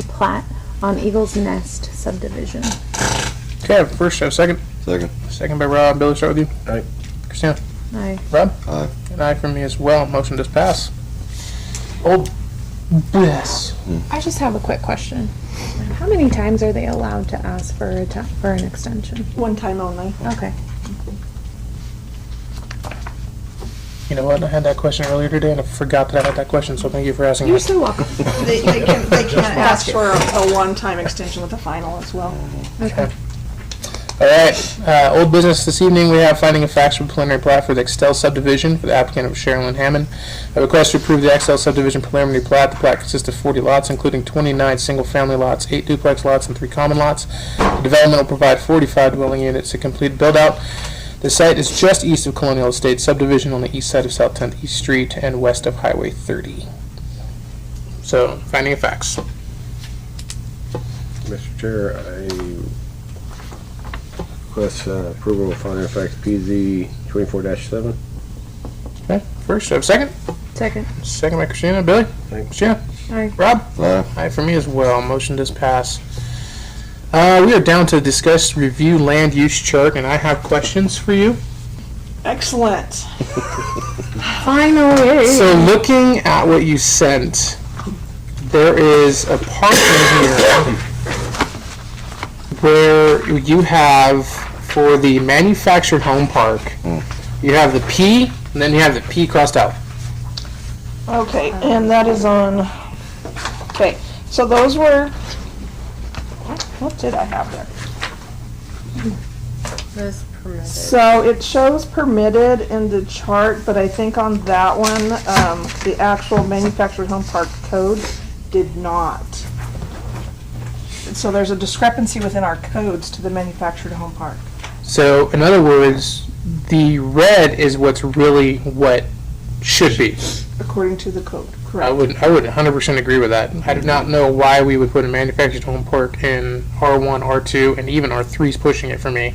plat on Eagle's Nest subdivision. Okay, first, second. Second. Second by Rob. Billy, start with you. Aye. Christina. Aye. Rob? Aye. An aye from me as well. Motion does pass. Old bliss. I just have a quick question. How many times are they allowed to ask for an extension? One time only. Okay. You know what? I had that question earlier today and I forgot that I had that question, so thank you for asking You're that. so welcome. They can't ask for a one-time extension with a final as well. Okay. All right. Old business this evening. We have finding of facts for preliminary plat for the Excel subdivision for the applicant of Sherilyn Hammond. A request to approve the Excel subdivision preliminary plat. The plat consists of 40 lots, including 29 single-family lots, 8 duplex lots, and 3 common lots. The development will provide 45 dwelling units to complete build-out. The site is just east of Colonial Estates subdivision on the east side of South 10th East Street and west of Highway 30. So, finding of facts. Mr. Chair, I request approval of finding of facts PZ 24-7. Okay. First, have a second. Second. Second by Christina. Billy? Thanks. Christina? Aye. Rob? Aye. Aye for me as well. Motion does pass. We are down to discuss review land use chart, and I have questions for you. Excellent. Finally. So, looking at what you sent, there is a part in here where you have for the manufactured home park, you have the P, and then you have the P crossed out. Okay, and that is on, okay, so those were, what did I have there? Those permitted. So it shows permitted in the chart, but I think on that one, the actual manufactured home park code did not. So there's a discrepancy within our codes to the manufactured home park. So, in other words, the red is what's really what should be. According to the code, I correct? would 100% agree with that. I do not know why we would put a manufactured home park in R1, R2, and even R3 is pushing it for me.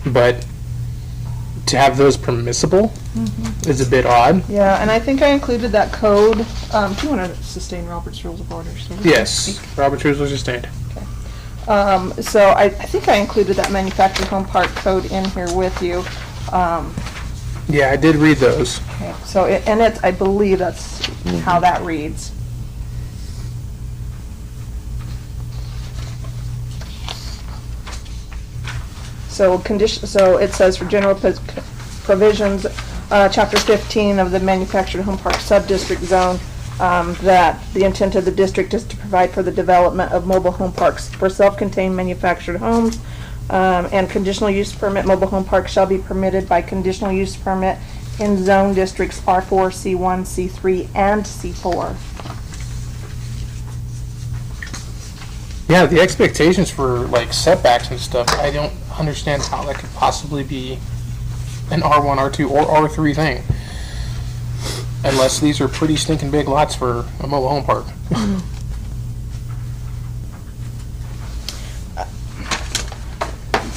But to have those permissible is a bit odd. Yeah, and I think I included that code. Do you want to sustain Robert's Rules of Order? So Yes, Robert Trues was sustained. So I think I included that manufactured home park code in here with you. Yeah, I did read those. Okay, so, I believe that's how that reads. So it says for general provisions, chapter 15 of the manufactured home park sub-district zone, that the intent of the district is to provide for the development of mobile home parks for self-contained manufactured homes, and conditional use permit mobile home parks shall be permitted by conditional use permit in zone districts R4, C1, C3, and C4. Yeah, the expectations for like setbacks and stuff, I don't understand how that could possibly be an R1, R2, or R3 thing. unless these are pretty stinking big lots for a mobile home park.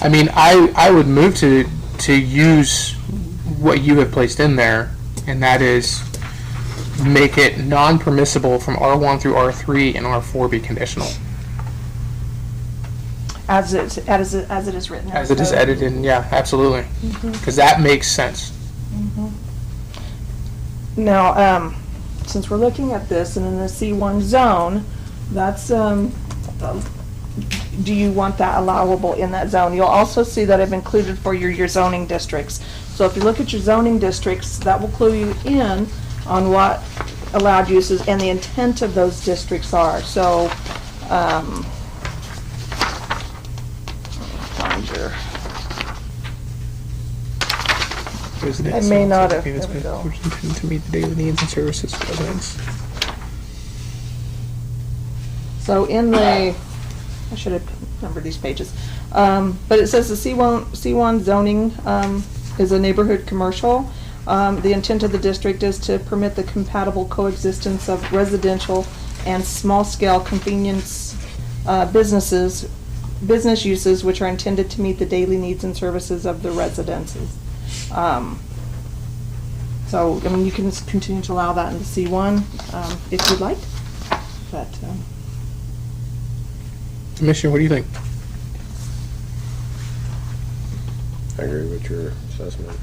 I mean, I would move to use what you have placed in there, and that is make it non-permissible from R1 through R3 and R4 be conditional. As it is written. As it is edited, yeah, absolutely. Because that makes sense. Now, since we're looking at this and in the C1 zone, that's, do you want that allowable in that zone? You'll also see that I've included for your zoning districts. So if you look at your zoning districts, that will clue you in on what allowed uses and the intent of those districts are. So, find your, I may not have, there we go. To meet the daily needs and services of residents. So in the, I should have numbered these pages, but it says the C1 zoning is a neighborhood commercial. The intent of the district is to permit the compatible coexistence of residential and small-scale convenience business uses which are intended to meet the daily needs and services of the residences. So, I mean, you can continue to allow that in the C1 if you'd like, but. Commissioner, what do you think? I agree with your assessment.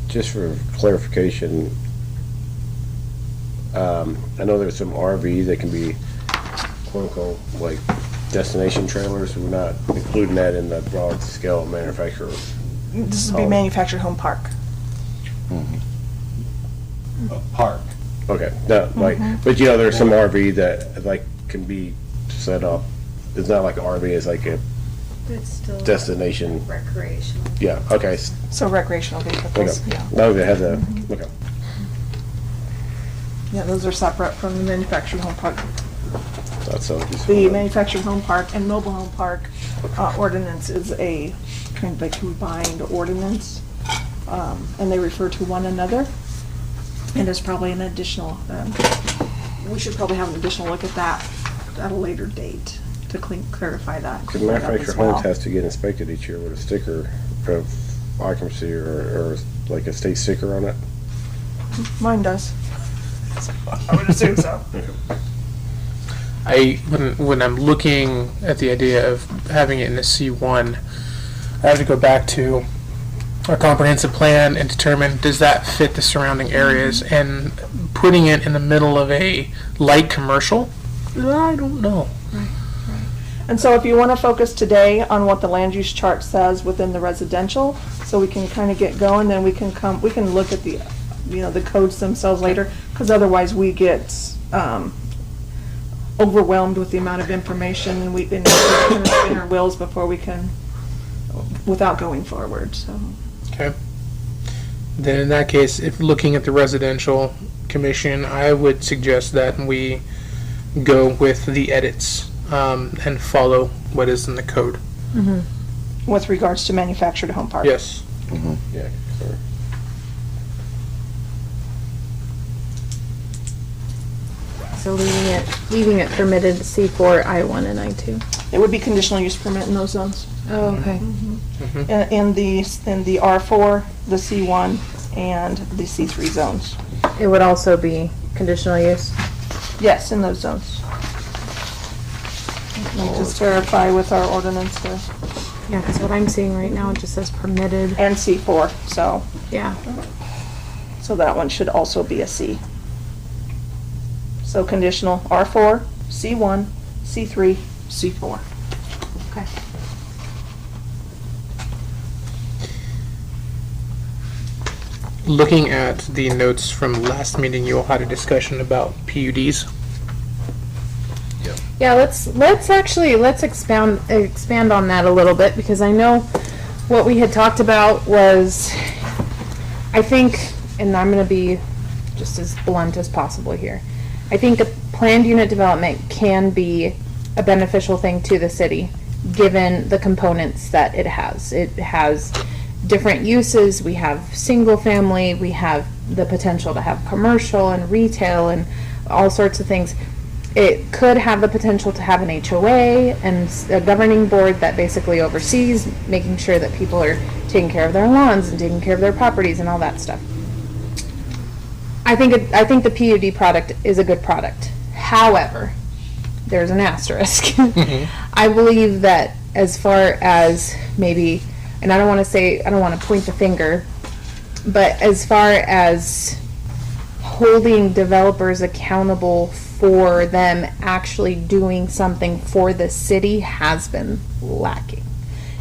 Just for clarification, I know there's some RV that can be quote unquote like destination trailers. We're not including that in the broad scale manufacturer. This would be manufactured home park. A park. Okay, no, like, but you know, there's some RV that like can be set up. It's not like an RV, it's like a It's still destination. recreational. Yeah, okay. So recreational vehicles, Okay. yeah. No, they have the, okay. Yeah, those are separate from the manufactured home park. That's so. The manufactured home park and mobile home park ordinance is a kind of a combined ordinance, and they refer to one another. And there's probably an additional, we should probably have an additional look at that at a later date to clarify that. The manufactured homes has to get inspected each year with a sticker of occupancy or like a state sticker on it. Mine does. I would assume so. When I'm looking at the idea of having it in a C1, I have to go back to our comprehensive plan and determine, does that fit the surrounding areas? And putting it in the middle of a light commercial, I don't know. And so if you want to focus today on what the land use chart says within the residential, so we can kind of get going, then we can look at the, the codes themselves later, because otherwise we get overwhelmed with the amount of information, and we can spin our wheels before we can, without going forward, so. Okay. Then in that case, if looking at the residential commission, I would suggest that we go with the edits and follow what is in the code. With regards to manufactured home park. Yes. Yeah, sorry. So leaving it permitted C4, I1, and I2. It would be conditional use permit in those zones. Oh, okay. In the R4, the C1, and the C3 zones. It would also be conditional use? Yes, in those zones. Let me just verify with our ordinance there. Yeah, because what I'm seeing right now, it just says permitted. And C4, so. Yeah. So that one should also be a C. So conditional R4, C1, C3, C4. Okay. Looking at the notes from last meeting, you all had a discussion about PUDs. Yeah, let's expand on that a little bit, because I know what we had talked about was, I think, and I'm going to be just as blunt as possible here, I think a planned unit development can be a beneficial thing to the city, given the components that it has. It has different uses. We have single family, we have the potential to have commercial and retail and all sorts of things. It could have the potential to have an HOA and a governing board that basically oversees making sure that people are taking care of their lawns and taking care of their properties and all that stuff. I think the PUD product is a good product. However, there's an asterisk. I believe that as far as maybe, and I don't want to point the finger, but as far as holding developers accountable for them actually doing something for the city has been lacking.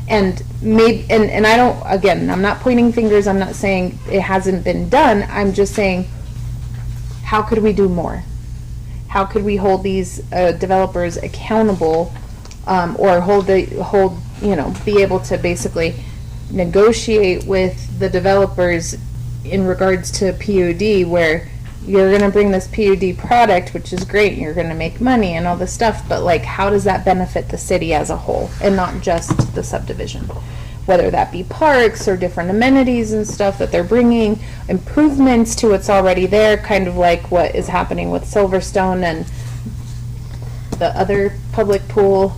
And maybe, and I don't, again, I'm not pointing fingers, I'm not saying it hasn't been done, I'm just saying, how could we do more? How could we hold these developers accountable, or be able to basically negotiate with the developers in regards to PUD, where you're going to bring this PUD product, which is great, you're going to make money and all this stuff, but like, how does that benefit the city as a whole and not just the subdivision? Whether that be parks or different amenities and stuff that they're bringing, improvements to what's already there, kind of like what is happening with Silverstone and the other public pool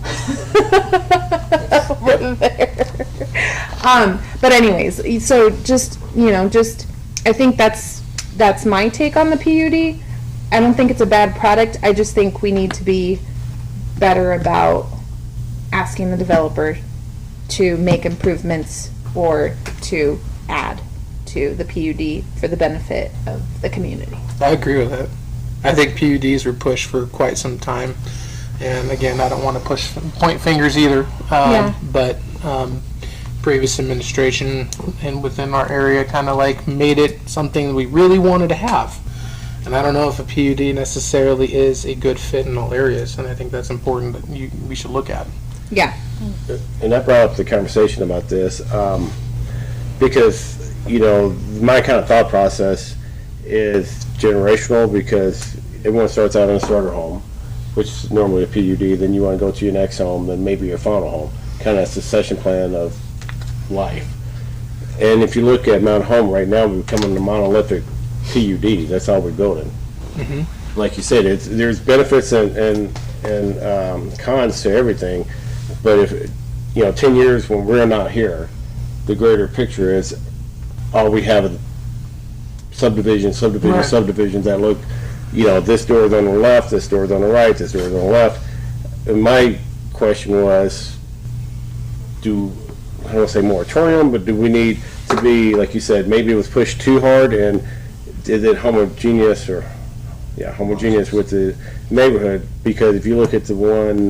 over there. But anyways, so just I think that's my take on the PUD. I don't think it's a bad product. I just think we need to be better about asking the developer to make improvements or to add to the PUD for the benefit of the community. I agree with that. I think PUDs were pushed for quite some time. And again, I don't want to point fingers either. But previous administration and within our area kind of like made it something we really wanted to have. And I don't know if a PUD necessarily is a good fit in all areas. And I think that's important that we should look at. Yeah. And I brought up the conversation about this because, my kind of thought process is generational, because everyone starts out in a starter home, which is normally a PUD, then you want to go to your next home, then maybe your final home, kind of succession plan of life. And if you look at Mount Home right now, we're becoming a monolithic PUD. That's all we're building. Mm-hmm. Like you said, there's benefits and cons to everything. But if 10 years when we're not here, the greater picture is all we have is subdivisions that look, this door's on the left, this door's on the right, this door's on the left. And my question was, I don't want to say moratorium, but do we need to be, like you said, maybe it was pushed too hard, and is it homogeneous with the neighborhood? Because if you look at the one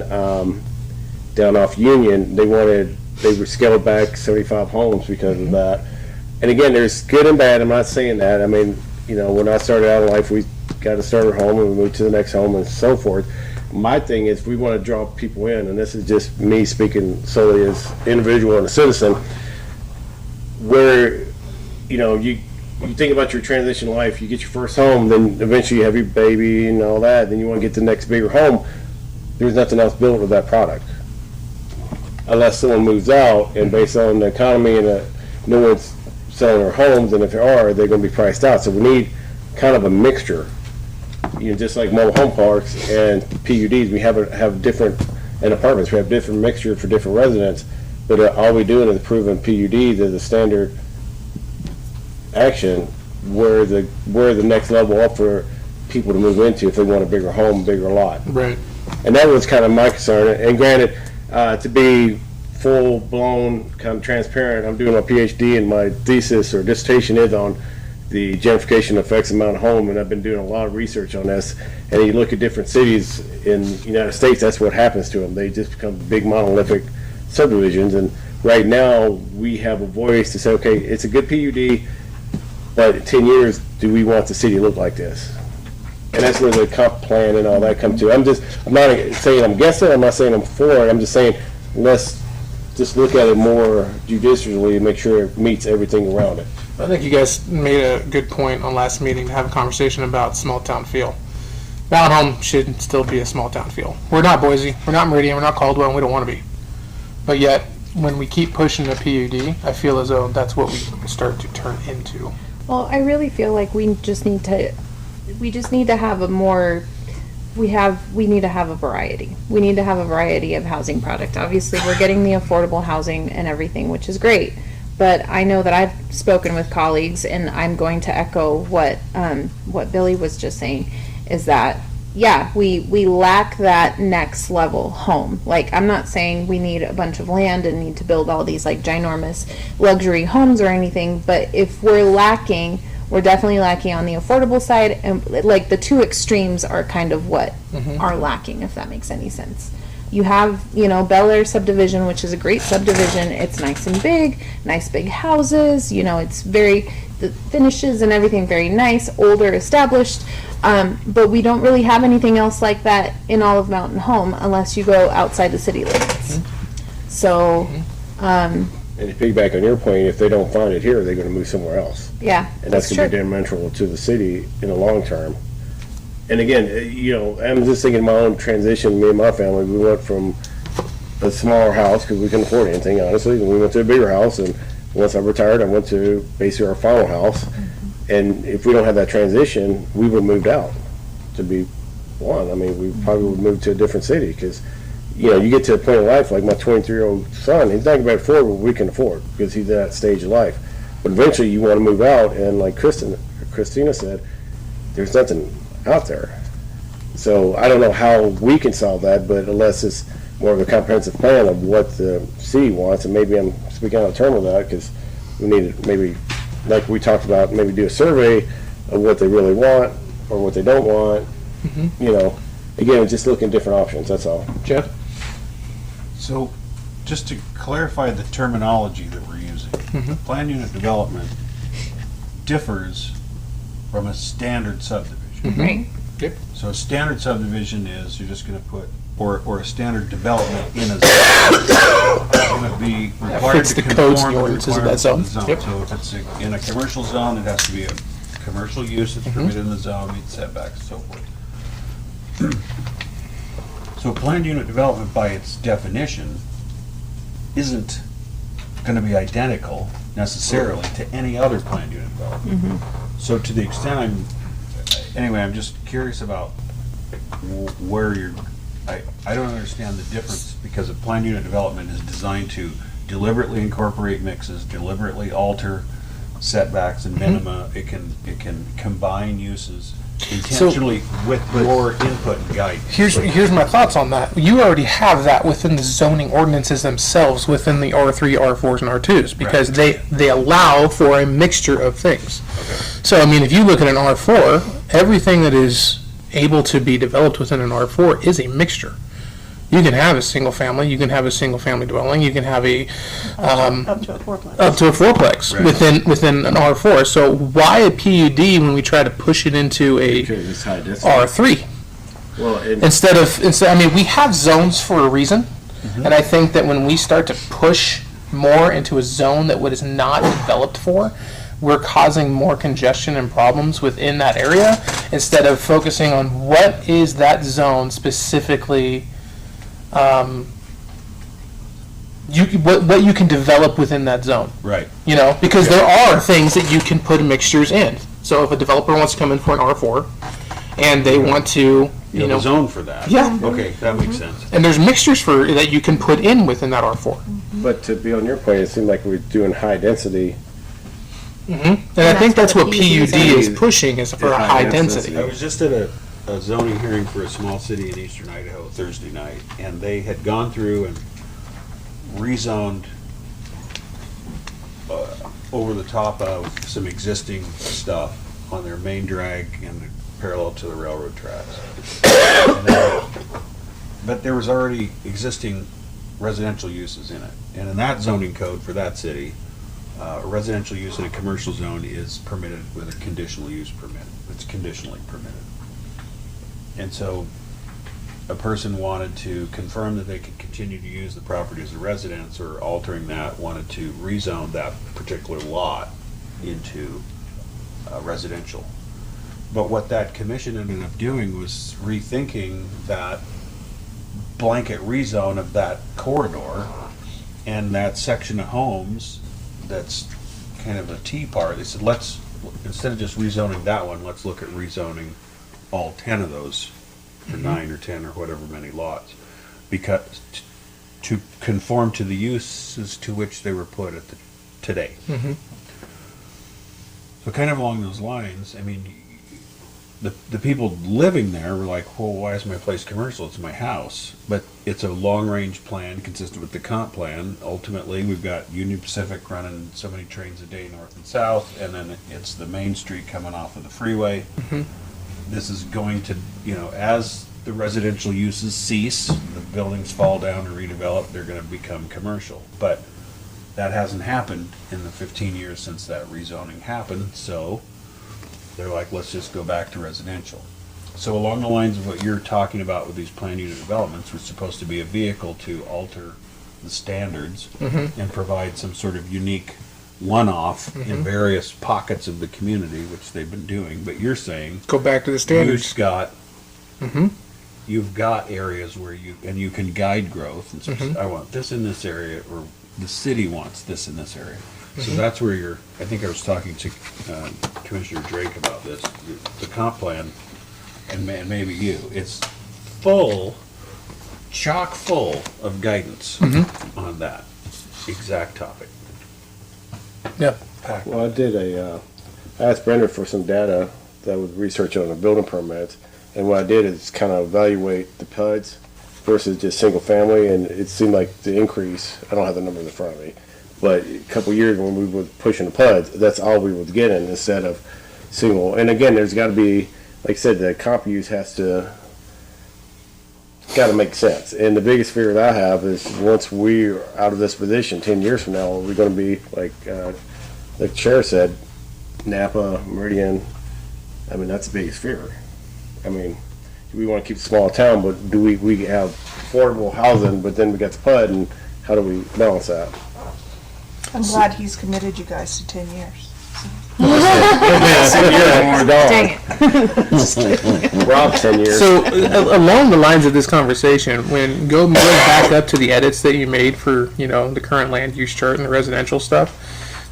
down off Union, they were scaled back 75 homes because of that. And again, there's good and bad. I'm not saying that. I mean, when I started out in life, we got a starter home and we moved to the next home and so forth. My thing is, we want to draw people in, and this is just me speaking solely as individual and a citizen, where, you think about your transition life, you get your first home, then eventually you have your baby and all that, then you want to get the next bigger home. There's nothing else built with that product. Unless someone moves out, and based on the economy and no one's selling their homes, and if there are, they're going to be priced out. So we need kind of a mixture. Just like mobile home parks and PUDs, we have different, and apartments, we have different mixture for different residents, but all we're doing is approving PUDs as a standard action where the next level up for people to move into if they want a bigger home, bigger lot. Right. And that was kind of my concern. And granted, to be full-blown, kind of transparent, I'm doing my PhD, and my thesis or dissertation is on the gentrification effects of Mount Home, and I've been doing a lot of research on this. And you look at different cities in the United States, that's what happens to them. They just become big monolithic subdivisions. And right now, we have a voice to say, okay, it's a good PUD, but in 10 years, do we want the city to look like this? And that's where the comp plan and all that come to. I'm not saying I'm guessing, I'm not saying I'm for it, I'm just saying let's just look at it more judiciously and make sure it meets everything around it. I think you guys made a good point on last meeting to have a conversation about small town feel. Mountain Home should still be a small town feel. We're not Boise, we're not Meridian, we're not Caldwell, and we don't want to be. But yet, when we keep pushing the PUD, I feel as though that's what we start to turn into. Well, I really feel like we just need to have a more, we need to have a variety. We need to have a variety of housing product. Obviously, we're getting the affordable housing and everything, which is great. But I know that I've spoken with colleagues, and I'm going to echo what Billy was just saying, is that, yeah, we lack that next level home. Like, I'm not saying we need a bunch of land and need to build all these like ginormous luxury homes or anything, but if we're lacking, we're definitely lacking on the affordable side, and like the two extremes are kind of what are lacking, if that makes any sense. You have, Bel Air subdivision, which is a great subdivision. It's nice and big, nice big houses, it's the finishes and everything very nice, older, established. But we don't really have anything else like that in all of Mountain Home unless you go outside the city limits. So, And to piggyback on your point, if they don't find it here, they're gonna move somewhere else. yeah, And that's that's gonna be true. detrimental to the city in the long term. And again, I'm just thinking my own transition, me and my family, we went from a smaller house, because we couldn't afford anything, honestly, and we went to a bigger house, and once I retired, I went to basically our final house. And if we don't have that transition, we would have moved out, to be blunt. I mean, we probably would move to a different city, because, you get to a point in life, like my 23-year-old son, he's not going to be able to afford what we can afford, because he's at that stage of life. But eventually, you want to move out, and like Christina said, there's nothing out there. So I don't know how we can solve that, but unless it's more of a comprehensive plan of what the city wants, and maybe I'm speaking out of turn with that, because we need to maybe, like we talked about, maybe do a survey of what they really want or what they don't want. Again, just looking at different options, that's all. Jeff? So, just to clarify the terminology that we're using, planned unit development differs from a standard subdivision. Right. Yep. So a standard subdivision is you're just going to put, or a standard development in a zone. It's going to be required fits to the codes and conform to the ordinances of that requirements of the zone. zone. Yep. So if it's in a commercial zone, it has to be a commercial use that's permitted in the zone, meet setbacks and so forth. So planned unit development by its definition isn't going to be identical necessarily to any other planned unit development. So to the extent I'm just curious about where I don't understand the difference, because a planned unit development is designed to deliberately incorporate mixes, deliberately alter setbacks and minima. It can combine uses intentionally with your input and guidance. Here's my thoughts on that. You already have that within the zoning ordinances themselves within the R3, R4s, and R2s, because they allow for a mixture of things. So, I mean, if you look at an R4, everything that is able to be developed within an R4 is a mixture. You can have a single family, you can have a single family dwelling, you can have a Up to a fourplex. fourplex within an R4. So why a PUD when we try to push it into a Because it's high density. R3? Well, Instead, I mean, we have zones for a reason, and I think that when we start to push more into a zone that what is not developed for, we're causing more congestion and problems within that area, instead of focusing on what is that zone specifically, what you can develop within that zone. Right. Because there are things that you can put mixtures in. So if a developer wants to come in for an R4, and they want to, You have a zone for that. Yeah. Okay, that makes sense. and there's mixtures that you can put in within that R4. but to be on your point, it seemed like we're doing high density. And I think that's what PUD is pushing, is for a Yeah, high high density. density. I was just at a zoning hearing for a small city in eastern Idaho Thursday night, and they had gone through and rezoned over the top of some existing stuff on their main drag and parallel to the railroad tracks. But there was already existing residential uses in it. And in that zoning code for that city, a residential use in a commercial zone is permitted with a conditional use permit. It's conditionally permitted. And so a person wanted to confirm that they could continue to use the property as a residence, or altering that, wanted to rezone that particular lot into residential. But what that commission ended up doing was rethinking that blanket rezone of that corridor and that section of homes that's kind of a T part. They said, let's, instead of just rezoning that one, let's look at rezoning all 10 of those for 9 or 10 or whatever many lots, because to conform to the uses to which they were put at the, today. So kind of along those lines, I mean, the people living there were like, well, why is my place commercial? It's my house. But it's a long-range plan consistent with the comp plan. Ultimately, we've got Union Pacific running so many trains a day north and south, and then it's the main street coming off of the freeway. This is going to, you know, as the residential uses cease, the buildings fall down and redevelop, they're going to become commercial. But that hasn't happened in the 15 years since that rezoning happened, so they're like, let's just go back to residential. So along the lines of what you're talking about with these planned unit developments, was supposed to be a vehicle to alter the standards and provide some sort of unique one-off in various pockets of the community, which they've been doing. But you're saying Go back to the standards. You've got areas where you can guide growth and say, I want this in this area, or the city wants this in this area. So that's where you're, I think I was talking to Commissioner Drake about this, the comp plan, and maybe you, it's chock full of guidance on that exact topic. Yeah. Well, I asked Brenda for some data that was research on the building permits, and what I did is kind of evaluate the PUDs versus just single family, and it seemed like the increase, I don't have the numbers in front of me, but a couple of years when we were pushing the PUDs, that's all we was getting instead of single. And again, there's got to be, like I said, the comp use has to, got to make sense. And the biggest fear that I have is once we're out of this position 10 years from now, are we going to be like the chair said, Napa, Meridian? I mean, that's the biggest fear. I mean, we want to keep a small town, but do we have affordable housing, but then we got the PUD, and how do we balance that? I'm glad he's committed you guys to 10 years. Dang it. We're off 10 years. So, along the lines of this conversation, when going back up to the edits that you made for, you know, the current land use chart and the residential stuff,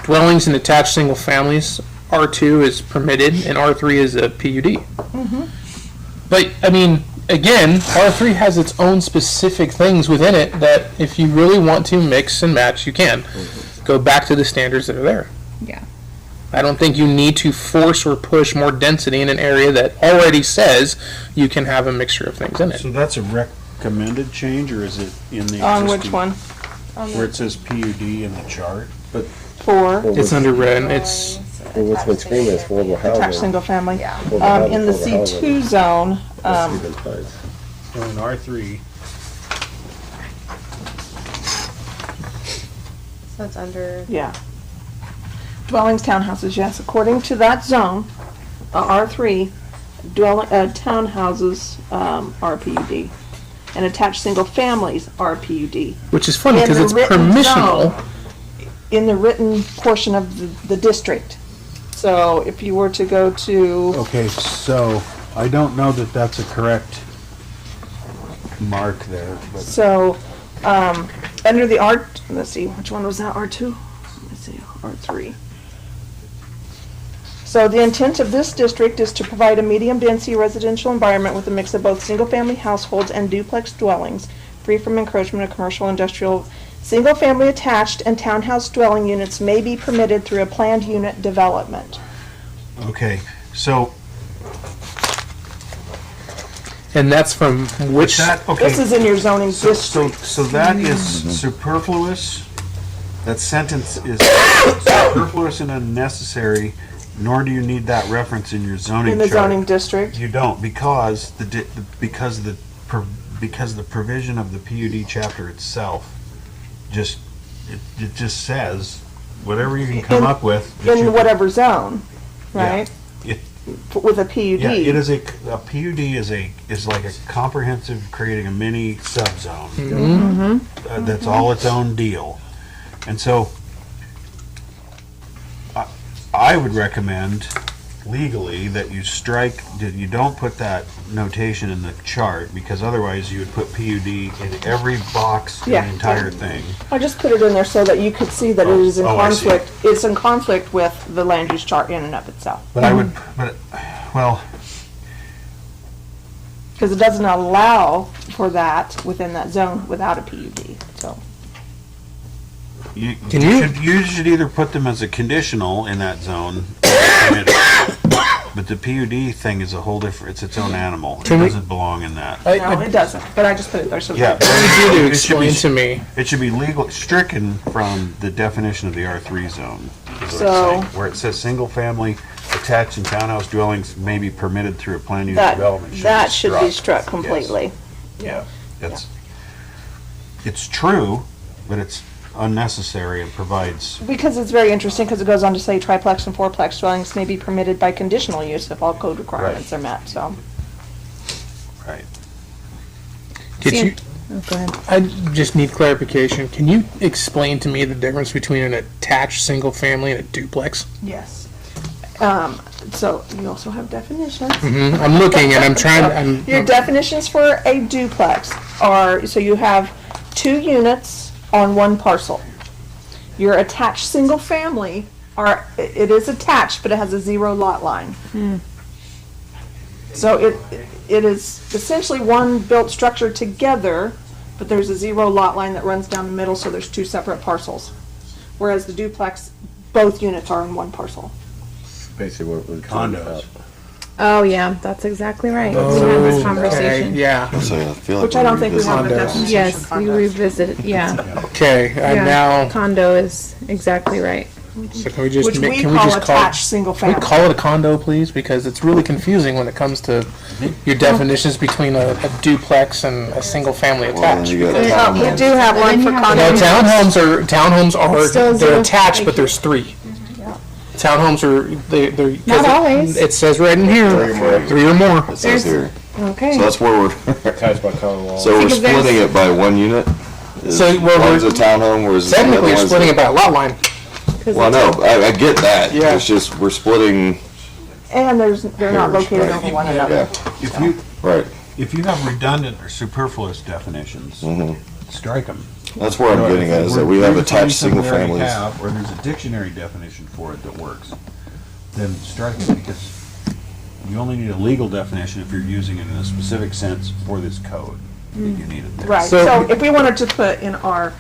dwellings and attached single families, R2 is permitted and R3 is a PUD. But, I mean, again, R3 has its own specific things within it that if you really want to mix and match, you can. Go back to the standards that are there. Yeah. I don't think you need to force or push more density in an area that already says you can have a mixture of things in it. So that's a recommended change, or is it in the On existing- which one? Where it says PUD in the chart? But For It's under red. It's Well, what's been screaming is affordable attached housing. single family. Affordable housing, In the affordable C2 zone, housing. Even PUDs. so in R3, So it's under. yeah. Dwellings, townhouses, yes. According to that zone, R3, townhouses are PUD. And attached single families are PUD. which is funny In because the it's written permissional. zone, in the written portion of the district. So if you were to go to, okay, so I don't know that that's a correct mark there, but so, under the R, let's see, which one was that, R2? Let's see, R3. So the intent of this district is to provide a medium-density residential environment with a mix of both single-family households and duplex dwellings, free from encroachment of commercial, industrial. Single-family attached and townhouse dwelling units may be permitted through a planned unit development. okay, so And that's from which. This is in your zoning district. So that is superfluous. That sentence is superfluous and unnecessary, nor do you need that reference in your zoning In the chart. zoning district. You don't, because the provision of the PUD chapter itself it just says whatever you can come up with. that you In can- whatever zone, right? It, With a PUD. yeah, it is a PUD is like a comprehensive, creating a mini subzone. That's all its own deal. And so I would recommend legally that you strike, that you don't put that notation in the chart, because otherwise you would put PUD in every box in Yeah. the entire thing. I just put it in there so that you could see that it is in I see. conflict, it's in conflict with the land use chart in and of itself. But I would, but, well, Because it doesn't allow for that within that zone without a PUD, so. you Can you- should either put them as a conditional in that zone, but the PUD thing is a whole different, it's its own animal. It Can we- doesn't belong in that. I No, it doesn't, but I just put it there so. Yeah. need you to It should be- explain to me. It should be legal, stricken from the definition of the R3 zone. is what it's So- saying. Where it says single-family attached and townhouse dwellings may be permitted through a planned use That, development. that should be struck Yes. completely. Yeah, it's true, but it's unnecessary and provides, Because it's very interesting, because it goes on to say triplex and fourplex dwellings may be permitted by conditional use if all code requirements are met, so. right. Could See, you, Oh, go ahead. I just need clarification. Can you explain to me the difference between an attached single family and a duplex? Yes. So you also have definitions. I'm looking and I'm trying, Your definitions for a duplex are, so you have 2 units on 1 parcel. Your attached single family are, it is attached, but it has a 0 lot line. So it is essentially one built structure together, but there's a 0 lot line that runs down the middle, so there's 2 separate parcels. Whereas the duplex, both units are in 1 parcel. Basically what we're talking about. Condos. Oh, yeah, that's exactly right. We had Oh, this okay, conversation. yeah, So I feel like Which I don't think we revisiting have a Condos. definition. Yes, for we condos. revisited, yeah. okay, I'm Yeah. now, Condo is exactly right. so can we just, Which make- we can we call just call attached it, single can we family. call it a condo, please? Because it's really confusing when it comes to your definitions between a duplex and a single family Well, then attached. you got We townhomes. do have one for No, condos. townhomes are, Still they're zero. attached, but there's 3. Townhomes are, they're. 'cause Not always. It says right in here, 3 or more. It says here. Okay. So that's where we're, Attached by common wall. so we're Because there's- splitting it by 1 unit? Is So, well, one's a we're- townhome, whereas the other Technically, you're one's splitting it by a lot line. Well, no, I get that. Yeah. It's just, we're splitting, And they're not Pairs, located right. over one yeah, another. If you, right. if you have redundant or superfluous definitions, Mhm. strike them. That's where I'm getting at, is that we have attached single families. Or there's a dictionary definition for it that works, then strike it, because you only need a legal definition if you're using it in a specific sense for this code. that You need it there. Right, So- so if we wanted to put in our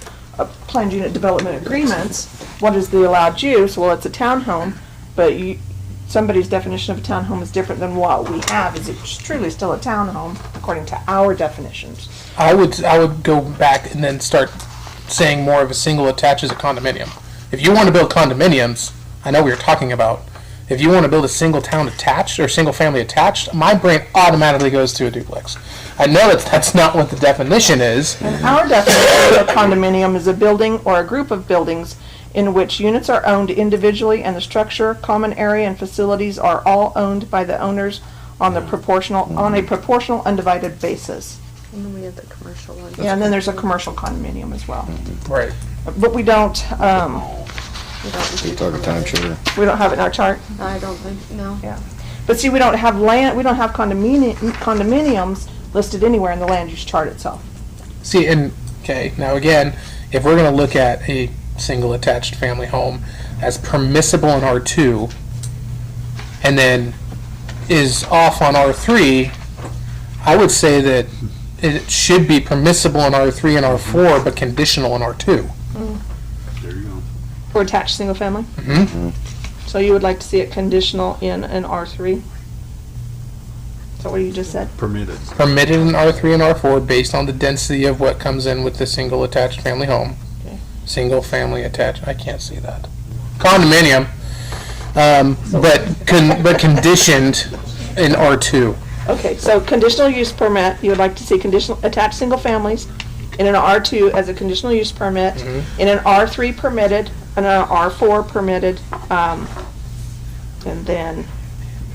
planned unit development agreements, what is the allowed use? Well, it's a townhome, but somebody's definition of a townhome is different than what we have. Is it truly still a townhome according to our definitions? I would go back and then start saying more of a single attached as a condominium. If you want to build condominiums, I know what you're talking about. If you want to build a single town attached or single family attached, my brain automatically goes to a duplex. I know that that's not what the definition is. And our definition of a condominium is a building or a group of buildings in which units are owned individually and the structure, common area, and facilities are all owned by the owners on a proportional undivided basis. And then we have the commercial one. Yeah, and then there's a commercial condominium as well. Right. But we don't, You're talking timeshare. we don't have it in our chart. I don't think, no. But see, we don't have land, we don't have condominiums listed anywhere in the land use chart itself. See, and, okay, now again, if we're gonna look at a single attached family home as permissible in R2, and then is off on R3, I would say that it should be permissible in R3 and R4, but conditional in R2. There you go. For attached single family? Mhm. So you would like to see it conditional in an R3? Is that what you just said? Permitted. Permitted in R3 and R4 based on the density of what comes in with the single attached family home. Okay. Single family attached, I can't see that. Condominium, but conditioned in R2. Okay, so conditional use permit, you would like to see conditional, attached single families in an R2 as a conditional use permit, in an R3 permitted, and an R4 permitted, and then,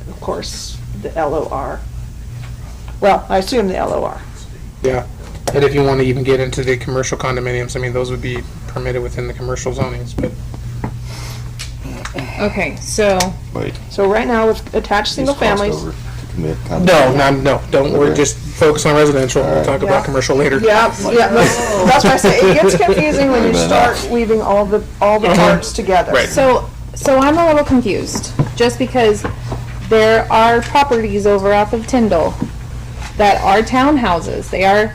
of course, the LOR. Well, I assume the LOR. Yeah. And if you want to even get into the commercial condominiums, I mean, those would be permitted within the commercial zonings, but Okay, so Wait. So right now with attached single These crossed families. over to commit No, condominium. no, don't worry. Okay. Just focus on residential. We'll Alright. talk Yeah. about commercial later. Yeah, yeah, that's why I say it gets confusing when you Wait a minute. start weaving all the parts together. Right. So I'm a little confused, just because there are properties over off of Tyndall that are townhouses. They are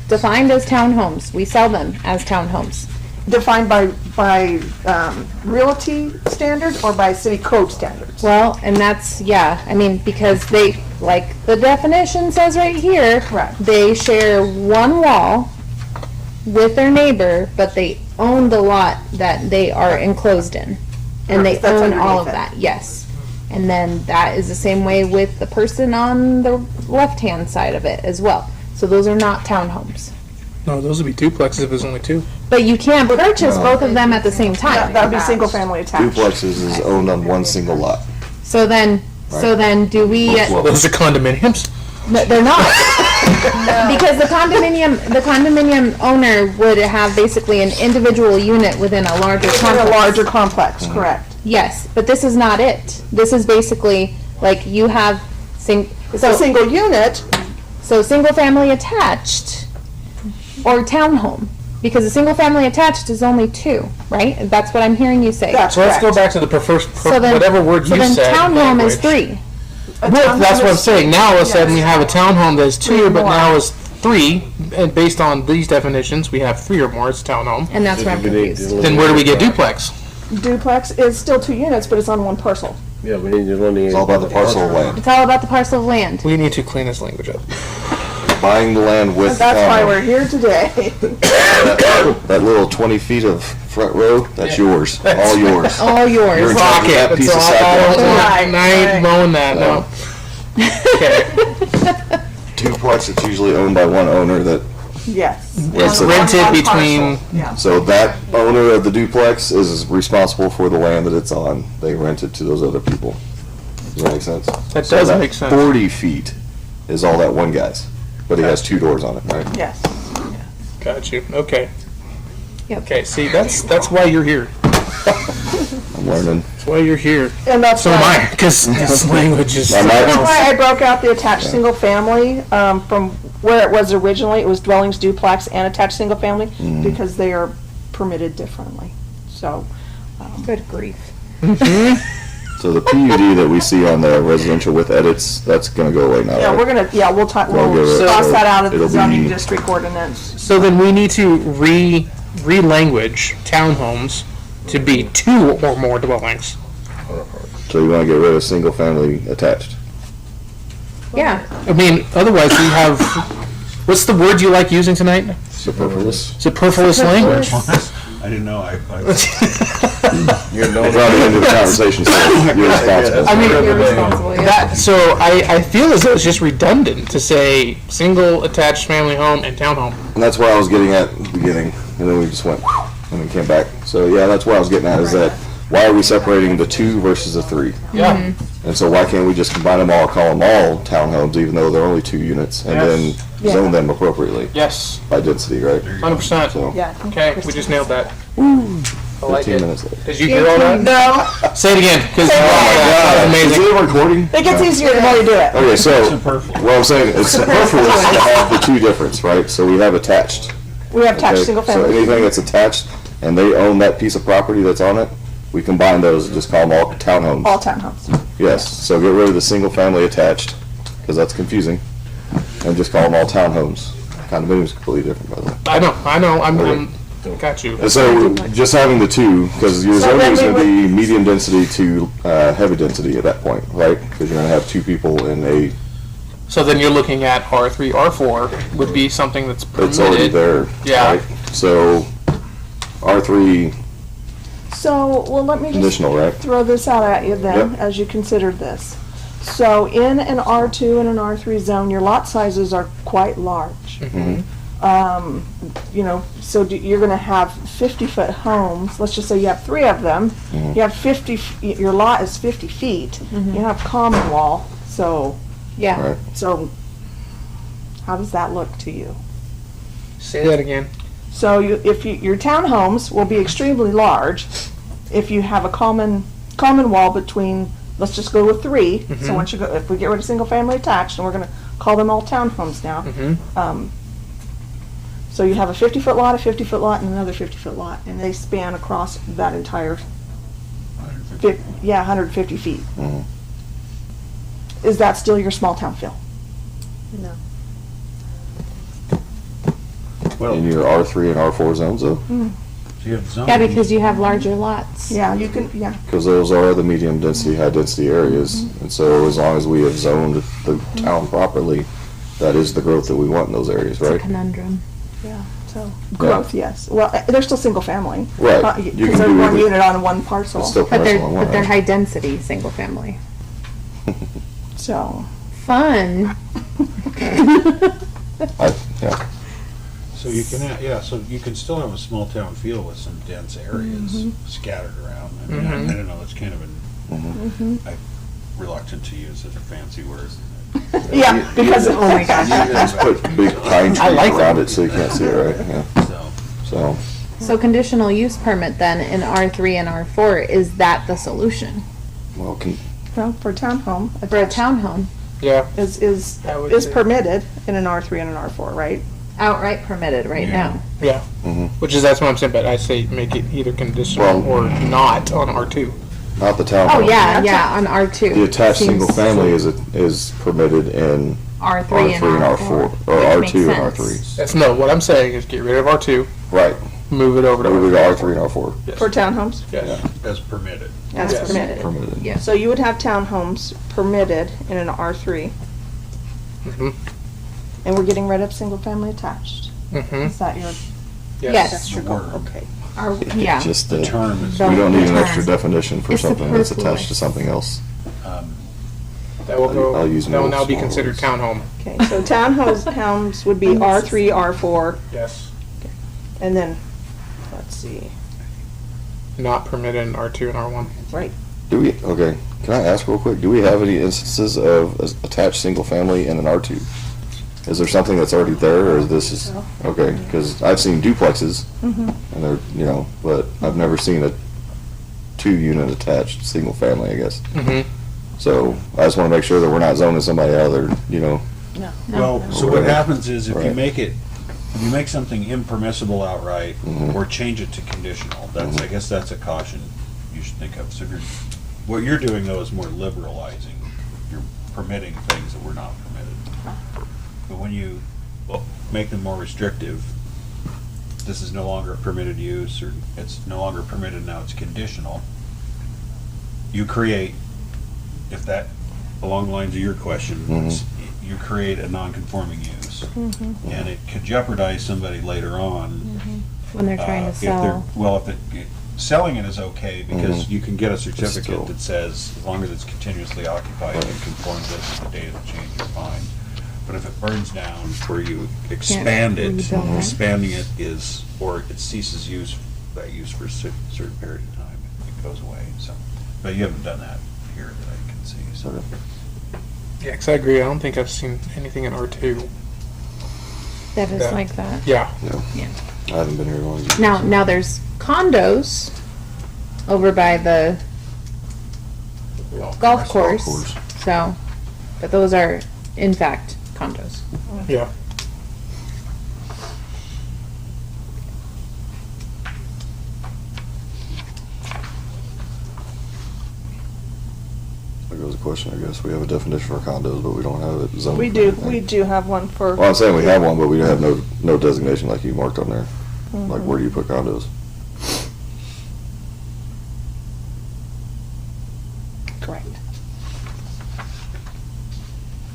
defined as townhomes. We sell them as townhomes. Defined by realty standards or by city code standards? Well, and that's, yeah, I mean, because they, like the definition says right here, Correct. they share one wall with their neighbor, but they own the lot that they are enclosed in. And they That's own all of underneath it. that, yes. And then that is the same way with the person on the left-hand side of it as well. So those are not townhomes. No, those would be duplexes if there's only two. But you can't purchase both of them at the same time. That would be single family attached. Duplexes is owned on one single lot. So then do we, Well, those are condominiums. no, they're not. Because the condominium owner would have basically an individual unit within a larger In complex. a larger complex, correct. Yes, but this is not it. This is basically like you have It's a single unit. so single family attached or townhome, because a single family attached is only two, right? That's what I'm hearing you say. That's So let's go correct. back to the first, So then- whatever word so you then said. townhome is language. 3. Well, that's what I'm saying. Now all of a sudden we Yes. have a townhome that's Three two, or but more. now is 3. And based on these definitions, we have 3 or more. It's a townhome. And that's where I'm confused. Then where do we get duplex? Duplex is still 2 units, but it's on one parcel. Yeah, we need to delineate. It's all about the parcel of land. It's all about the parcel of land. We need to clean this language up. Buying the land with That's why townhome. we're here today. That little 20 feet of front row, that's yours. All yours. All yours. You're in charge of Rock it. that piece That's of all I sidewalk. want. Right, I ain't right. mowing that, no. Okay. Duplex, it's usually owned by one owner that, Yes. It's On one rented parcel. between, Yeah. so that owner of the duplex is responsible for the land that it's on. They rent it to those other people. Does that make sense? that So does that make sense. 40 feet is all that one guy's, but he has 2 doors on it, right? Yes. Got you. Okay. Yep. Okay, see, that's why you're here. I'm learning. That's why you're here. And that's So am why, I, because this language is. I might- that's why I broke out the attached single family, from where it was originally. It was dwellings, duplex, and attached single family, because they are permitted differently. So, Good grief. So the PUD that we see on the residential with edits, that's gonna go away now, yeah, right? we're gonna, yeah, we'll talk, We'll we'll give it- cross that out of it'll the zoning be- district ordinance. So then we need to re-language townhomes to be 2 or more dwellings. So you wanna get rid of single family attached? Yeah. I mean, otherwise we have, what's the word you like using tonight? Superfluous? Superfluous language. I didn't know. You're brought it into the conversation, so you're responsible. I mean, You're responsible, yeah. that, so I feel as though it's just redundant to say single attached family home and townhome. And that's where I was getting at the beginning, and then we just went, and then came back. So yeah, that's where I was getting at, is that, why are we separating the 2 versus the 3? Yeah. And so why can't we just combine them all, call them all townhomes, even though they're only 2 units, and then zone them appropriately Yes, by density, right? 100%. So, Yeah. Okay, we just nailed that. I like 15 it. minutes later. Did you hear all that? No, Say it again, because Is amazing. it recording? it gets easier the more you do it. Okay, so, what I'm saying, it's superfluous to have the 2 difference, right? So we have attached. We have attached Okay, single so family. anything that's attached, and they own that piece of property that's on it, we combine those and just call them all townhomes. All townhomes. Yes, so get rid of the single family attached, because that's confusing, and just call them all townhomes. Condominium's completely different, by the way. I know, I'm got you. And so, just having the 2, because your So zoning then is we gonna be medium density to, heavy density at that point, right? Because you're gonna have 2 people in a, So then you're looking at R3, R4 would be something that's it's already permitted. there, Yeah. right? So, R3 So, well, let me just conditional, right? throw this out at you then, Yep. as you consider this. So in an R2 and an R3 zone, your lot sizes are quite large. You know, so you're gonna have 50-foot homes, let's just say you have 3 of them. You have 50, your lot is 50 feet. You have common wall, so, Yeah. Right. so how does that look to you? Say that again. So your townhomes will be extremely large if you have a common common wall between, let's just go with 3. So Mhm. once you go, if we get rid of single family attached, and we're gonna call them all townhomes now. Mhm. So you have a 50-foot lot, a 50-foot lot, and another 50-foot lot, and they span across that entire, 150 feet. Mhm. Is that still your small town feel? No. In your R3 and R4 zones though? So you have zoning. Yeah, because you have larger lots. Yeah, you can, yeah. Because those are the medium density, high density areas. And so as long as we have zoned the town properly, that is the growth that we want in those areas, It's a right? conundrum. Yeah, so growth, yes. Well, they're still single family. Right. You Because can they're do one either. unit on one parcel. It's still But they're, commercial on one but they're end. high density, single family. So, Fun. Yeah. So you can, so you can still have a small town feel with some dense areas scattered around. I mean, I don't know, it's kind of I'm reluctant to use such a fancy word. yeah, because, Oh my gosh. You just put big pine trees like around it so you can't see it, right? Yeah. So, So, So conditional use permit then in R3 and R4, is that the solution? well, well, for a townhome, For a townhome, Yeah. is I would say- permitted in an R3 and an R4, right? outright permitted right Yeah. now. Yeah. Mhm. Which is, that's what I'm saying, but I say make it either conditional Well- or not on R2. not the town. Oh, yeah, on R2. The attached Seems single family is permitted in R3 R3 and R4, or which R2 makes and sense. R3. That's no, what I'm saying is get rid of R2, Right. move it over to Move it R3. to R3 and R4. For townhomes? Yes. as permitted. As Yes. permitted. Permitted. Yeah. So you would have townhomes permitted in an R3, Mhm. and we're getting rid of single family attached. Mhm. Is that your, Yes. that's your The goal? word. Okay. Yeah. Just The term is. The- we don't need an the extra term. definition for It's something that's superfluous. attached to something else. That will go, I'll use that will more now be small considered words. townhome. Okay, so townhomes would be R3, R4, Yes. and then, let's see, Not permitted in R2 and R1. right. Do we, okay, can I ask real quick, do we have any instances of attached single family in an R2? Is there something that's already there, or is this is, okay, because I've seen duplexes, and they're, but I've never seen a 2-unit attached single family, I guess. Mm-hmm. So I just want to make sure that we're not zoning somebody out of their, Well, so what happens is if you Right. make something impermissible outright Mhm. or change it to conditional, I guess that's a caution you should think of. So what you're doing though is more liberalizing. You're permitting things that were not permitted. But when you make them more restrictive, this is no longer a permitted use, or it's no longer permitted, now it's conditional. You create, if that, along the lines of your question, you create a non-conforming use. And it could jeopardize somebody later on. When they're trying to if they're- sell. Well, selling it is okay, because you can get a still- certificate that says, as long as it's continuously occupied and conforms to the date of the change, you're fine. But if it burns down where you expand it, rebuild it. expanding it is, or it ceases that use for a certain period of time, it goes away, so. But you haven't done that here that I can see, so. Yeah, because I agree. I don't think I've seen anything in R2. That is Yeah. like that. Yeah. I haven't been here long. as you. Now there's condos over by the golf course. So, but those are in fact condos. Yeah. There goes a question, I guess. We have a definition for condos, but we don't have it zoned. We for do, anything. we do have one for. Well, I'm saying we have one, but we have no designation like you marked on there. Like, where do you put condos? Correct.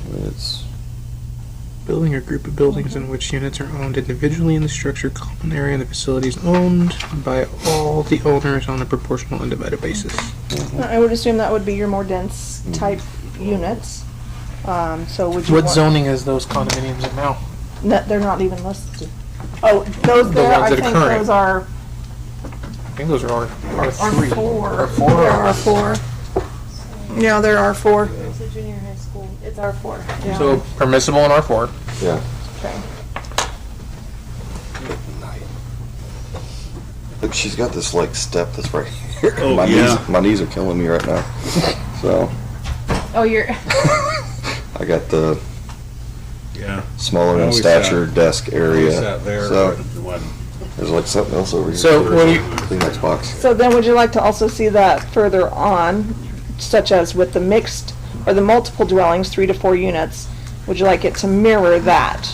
I mean, it's, Building or group of buildings in which units are owned individually in the structure, common area, and the facility is owned by all the owners on a proportional undivided basis. I would assume that would be your more dense type units. So would you What want? zoning is those condominiums in now? No, they're not even listed. Oh, those The there, ones I that are think current. those are I think those are R3. R4. R4. They're R4. Yeah, they're R4. It's a junior high school. It's R4. Yeah. So permissible in R4. yeah. Okay. Look, she's got this like step that's right here. Oh, my yeah. my knees are killing me right now. So Oh, you're. I got the Yeah. smaller I in always stature desk We area. sat there So when there's like something else over here. So what do you, Kleenex box. So then would you like to also see that further on, such as with the mixed or the multiple dwellings, 3 to 4 units, would you like it to mirror that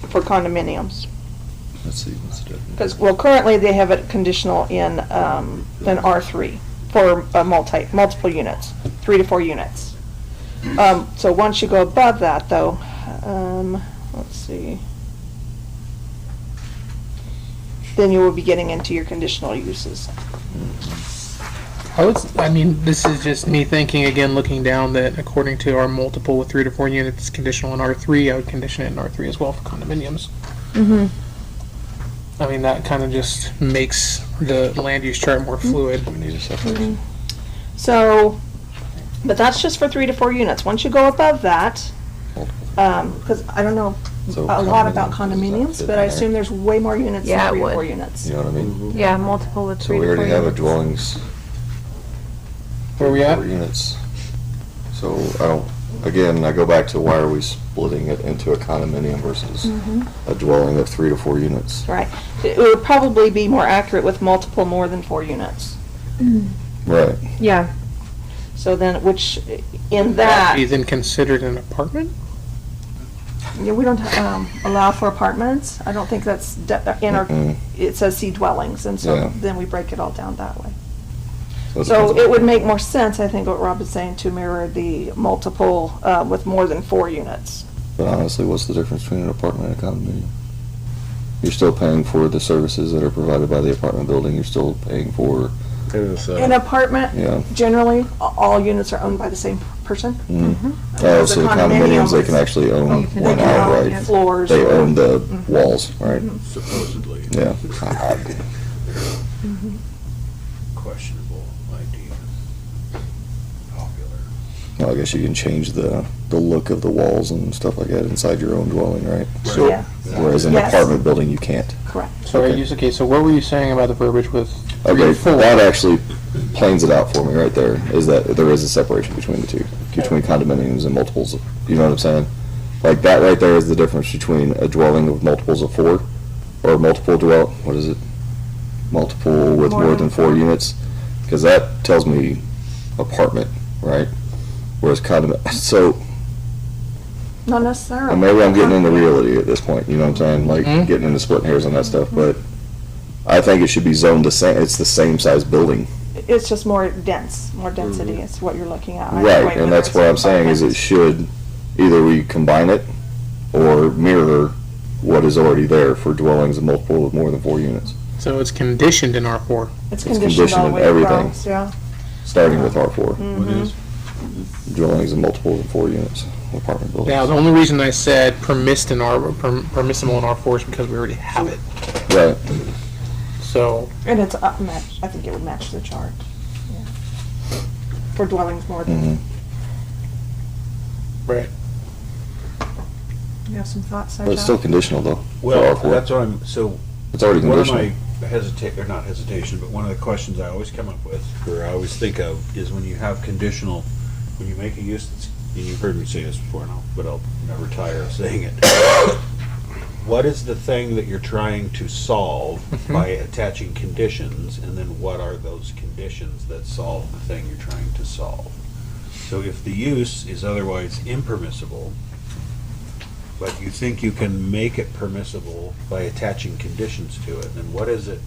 for condominiums? Let's see. What's the difference? Because, well, currently they have it conditional in an R3 for multiple units, 3 to 4 units. So once you go above that, though, let's see. Then you will be getting into your conditional uses. I mean, this is just me thinking again, looking down that according to our multiple with 3 to 4 units conditional in R3, I would condition it in R3 as well for condominiums. Mm-hmm. I mean, that kind of just makes the land use chart more fluid. We need a separation. So, but that's just for 3 to 4 units. Once you go above that, because I don't know So a lot about condominiums, does condominiums, that fit but I in there? assume there's way more units Yeah, than it 3 to 4 would. units. You know what I mean? Yeah, multiple with So 3 we to 4 already have a units. dwellings. Where we at? 4 units. So I don't. Again, I go back to why are we splitting it into a condominium versus a dwelling of 3 to 4 units? Right. It would probably be more accurate with multiple more than 4 units. Right. Yeah. So then, which, in That that, be then considered an apartment? yeah, we don't allow for apartments. I don't think that's in our, Mm-mm. it says C dwellings, and so Yeah. then we break it all down that way. it So depends on- it would make more sense, I think, what Rob is saying, to mirror the multiple with more than 4 units. But honestly, what's the difference between an apartment and a condominium? You're still paying for the services that are provided by the apartment building. You're still paying for, It was, An apartment, yeah. generally, all units are owned by the same person. Oh, Whereas so a the condominium condominiums, they is- can actually own can one own outright. Floors. They or- own the walls, right? supposedly Yeah. questionable idea. Popular. Well, I guess you can change the look of the walls and stuff like that inside your own dwelling, right? So, Yeah, Whereas in an Yes. apartment building, you can't. correct. so what were you saying about the verbiage with 3 Okay, to 4? that actually planes it out for me right there, is that there is a separation between the two, between condominiums and multiples, you know what I'm saying? Like, that right there is the difference between a dwelling with multiples of 4, or multiple what is it? Multiple with more than 4 units, because that tells me apartment, right? Whereas so, Not necessarily. and maybe I'm getting into reality at this point, you know what I'm saying? Like, Mhm. getting into splitting hairs on that stuff, but I think it should be zoned the same, it's the same size building. It's just more dense, more density is what you're looking at. Either way, Right, whether and that's it's what an I'm saying, is it apartment. should, either we combine it or mirror what is already there for dwellings of multiple with more than 4 units, So it's conditioned in R4. It's it's conditioned all the conditioned way in across, yeah. starting with R4. What is? Dwellings of multiple with 4 units, apartment buildings. Now, the only reason I said permissible in R4 is because we already have it. Right, So, And it's match, I think it would match the chart. Yeah. For dwellings more than, right. you have some thoughts, but it's still conditional though, for Well, R4. that's what so It's already one of conditional. my not hesitation, but one of the questions I always come up with, or I always think of, is when you have conditional, when you make a use that's, and you've heard me say this before now, but I'll never tire of saying it. What is the thing that you're trying to solve by attaching conditions, and then what are those conditions that solve the thing you're trying to solve? So if the use is otherwise impermissible, but you think you can make it permissible by attaching conditions to it, then what is it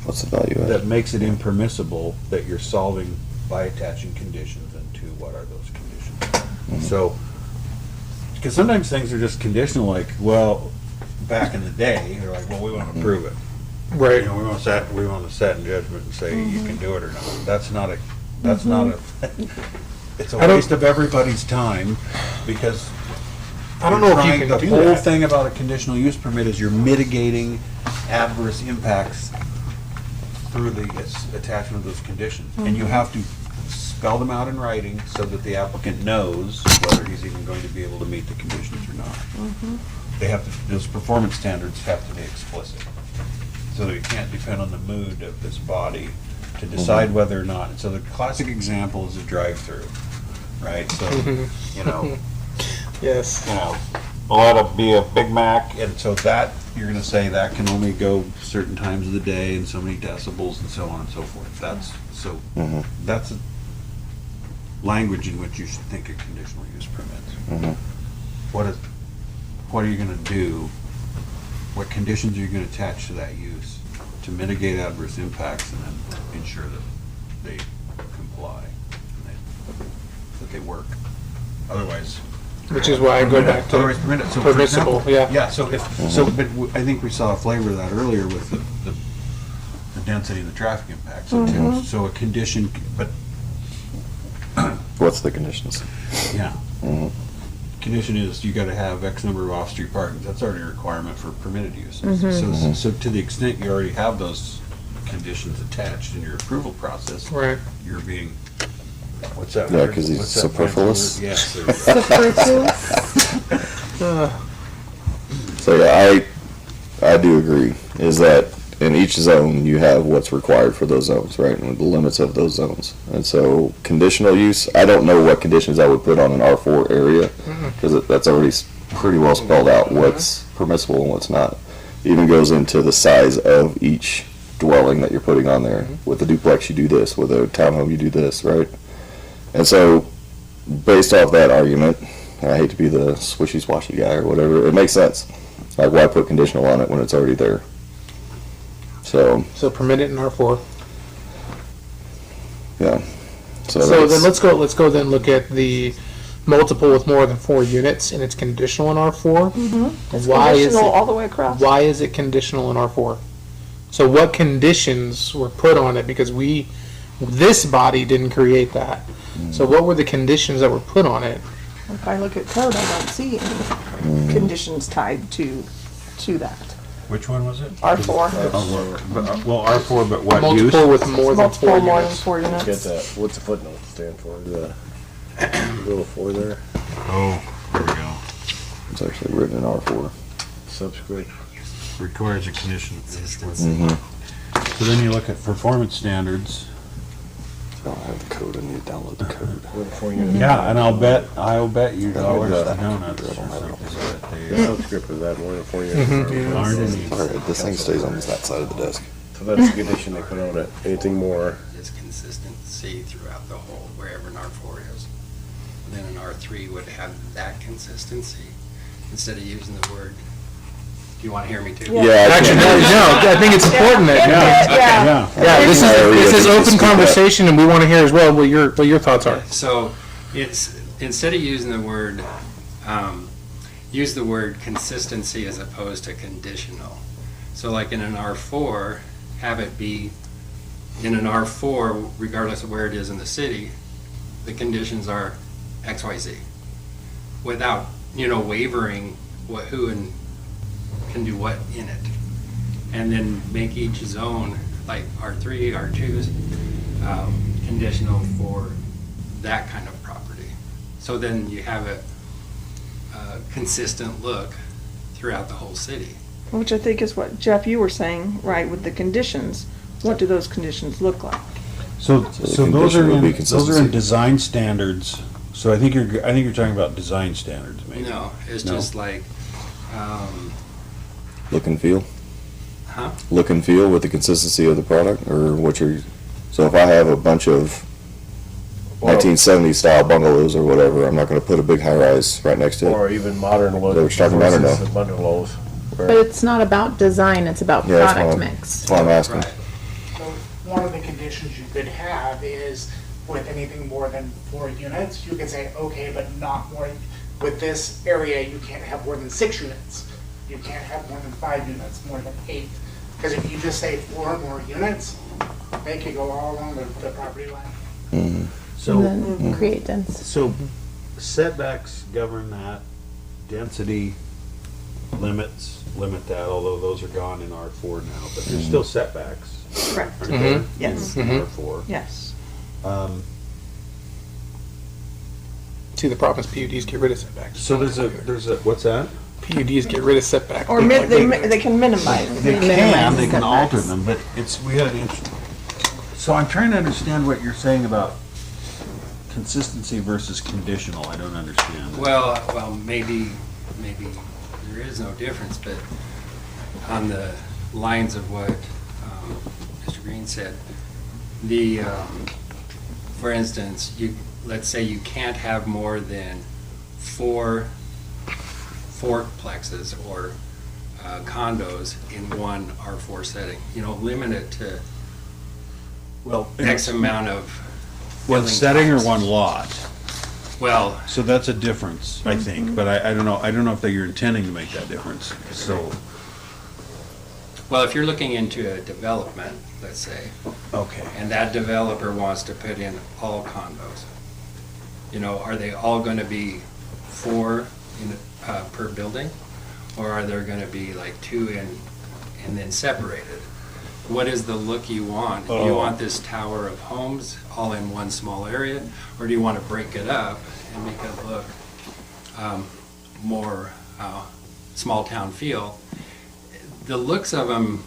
What's the value add? that makes it impermissible that you're solving by attaching conditions, and to what are those conditions? So, because sometimes things are just conditional, like, well, back in the day, they're like, well, we want to prove it. Right. You know, we want to set in judgment and say you can do it or not. That's not a, it's a I don't- waste of everybody's time, because I don't know if you trying- can the do whole that. thing about a conditional use permit is you're mitigating adverse impacts through the attachment of those conditions. And you have to spell them out in writing so that the applicant knows whether he's even going to be able to meet the conditions or not. They have to, those performance standards have to be explicit, so that you can't depend on the mood of this body to decide whether or not, so the classic example is a drive-through, right? So, you know, Yes. ought to be a Big Mac, and so that, you're gonna say that can only go certain times of the day and so many decibels and so on and so forth. That's, so, that's a language in which you should think of conditional use permits. What are you gonna do? What conditions are you gonna attach to that use to mitigate adverse impacts and then ensure that they comply, and that they work? Otherwise. Which is why I go back to Otherwise permitted. So for permissible, example, yeah. Yeah, so if, so, but I think we saw a flavor of that earlier with the density and the traffic impact. So a condition, but, What's the conditions? yeah. Condition is you gotta have X number of off-street parking. That's already a requirement for permitted uses. So to the extent you already have those conditions attached in your approval process, Right. you're being, what's that Yeah, word? 'cause he's What's that superfluous. fancy word? Yes, there we go. Superfluous. So yeah, I do agree, is that in each zone, you have what's required for those zones, right, and the limits of those zones. And so conditional use, I don't know what conditions I would put on an R4 area, because that's already pretty well spelled out what's permissible and what's not. Even goes into the size of each dwelling that you're putting on there. With a duplex, you do this. With a townhome, you do this, right? And so, based off that argument, and I hate to be the swishy-swashy guy or whatever, it makes sense. Like, why put conditional on it when it's already there? So, So permitted in R4. yeah. So So then that's- let's go then look at the multiple with more than 4 units, and it's conditional in R4. It's Why is conditional it? all the way across. Why is it conditional in R4? So what conditions were put on it? Because this body didn't create that. So what were the conditions that were put on it? If I look at code, I don't see any conditions tied to that. Which one was it? R4. Well, R4, but what use? Multiple with more than 4 Multiple more than units. 4 Get units. that, what's the footnote stand for? The little 4 there, Oh, there we go. it's actually written in R4. subsequent. Requires a condition. So then you look at performance standards. I don't have the code, I need to download the code. With 4 units. Yeah, and I'll bet you dollars to Yeah. donuts or something that The they subscript is that more than 4 units. aren't any. Alright, this thing stays on that side of the desk. So that's the condition they put on it. Anything more, Is consistency throughout the whole, wherever an R4 is. Then an R3 would have that consistency instead of using the word. Do you want to hear me too? Yeah, I Actually, can't- no, I think it's important that, Yeah. yeah, this is Yeah, open conversation, and we want to hear as well what your thoughts are. So it's, instead of using the word, use the word consistency as opposed to conditional. So like in an R4, have it be, in an R4, regardless of where it is in the city, the conditions are X, Y, Z. Without, wavering who and can do what in it. And then make each zone, like R3, R2s, conditional for that kind of property. So then you have a consistent look throughout the whole city. Which I think is what, Jeff, you were saying, right, with the conditions. What do those conditions look like? So the those are condition would be in, those are consistency. in design standards. So I think you're talking about design standards, maybe. No, it's No? just like, Look and feel? huh? Look and feel with the consistency of the product, or what you're, so if I have a bunch of 1970s style bungalows or whatever, I'm not gonna put a big high-rise right next to it. or even modern look. They were talking about it now. versus the bungalows. But it's not about design, it's about Yeah, that's product fine. mix. That's why I'm asking. Right. So one of the conditions you could have is with anything more than 4 units, you could say, okay, but not more, with this area, you can't have more than 6 units. You can't have more than 5 units, more than 8. Because if you just say 4 or more units, they could go all along the property line. So, And then create density. so setbacks govern that, density limits limit that, although those are gone in R4 now, but there's still setbacks. Correct. Aren't there? Yes. In R4. Yes. See, the problem is PUDs get rid of setbacks. So there's a, what's that? PUDs get rid of setbacks. Or they can minimize. They can alter them, but we had an So I'm trying to understand what you're saying about consistency versus conditional. I don't understand. Well, maybe there is no difference, but on the lines of what Mr. Green said, for instance, let's say you can't have more than four plexes or condos in one R4 setting. Limit it to X amount of One building setting or types. one lot? Well, So that's a difference, I think, but I don't know, if that you're intending to make that difference, so, if you're looking into a development, let's say, okay. and that developer wants to put in all condos, are they all going to be 4 per building? Or are there going to be like 2 and then separated? What is the look you want? Do you want this tower of homes all in one small area? Or do you want to break it up and make it look more small town feel? The looks of them,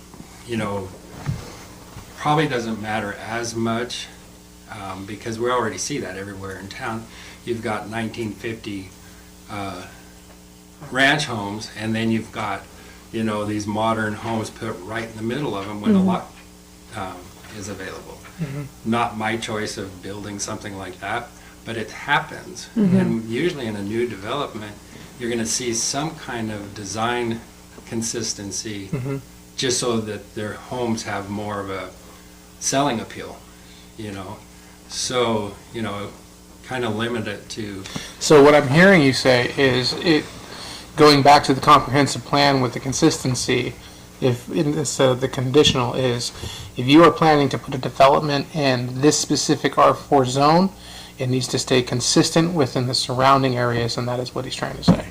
probably doesn't matter as much because we already see that everywhere in town. You've got 1950 ranch homes, and then you've got, these modern homes put right in the middle of them when a lot is available. Not my choice of building something like that, but it happens. And usually in a new development, you're going to see some kind of design consistency just so that their homes have more of a selling appeal, So, kind of limit it to... So what I'm hearing you say is going back to the comprehensive plan with the consistency, instead of the conditional, is if you are planning to put a development in this specific R4 zone, it needs to stay consistent within the surrounding areas, and that is what he's trying to say.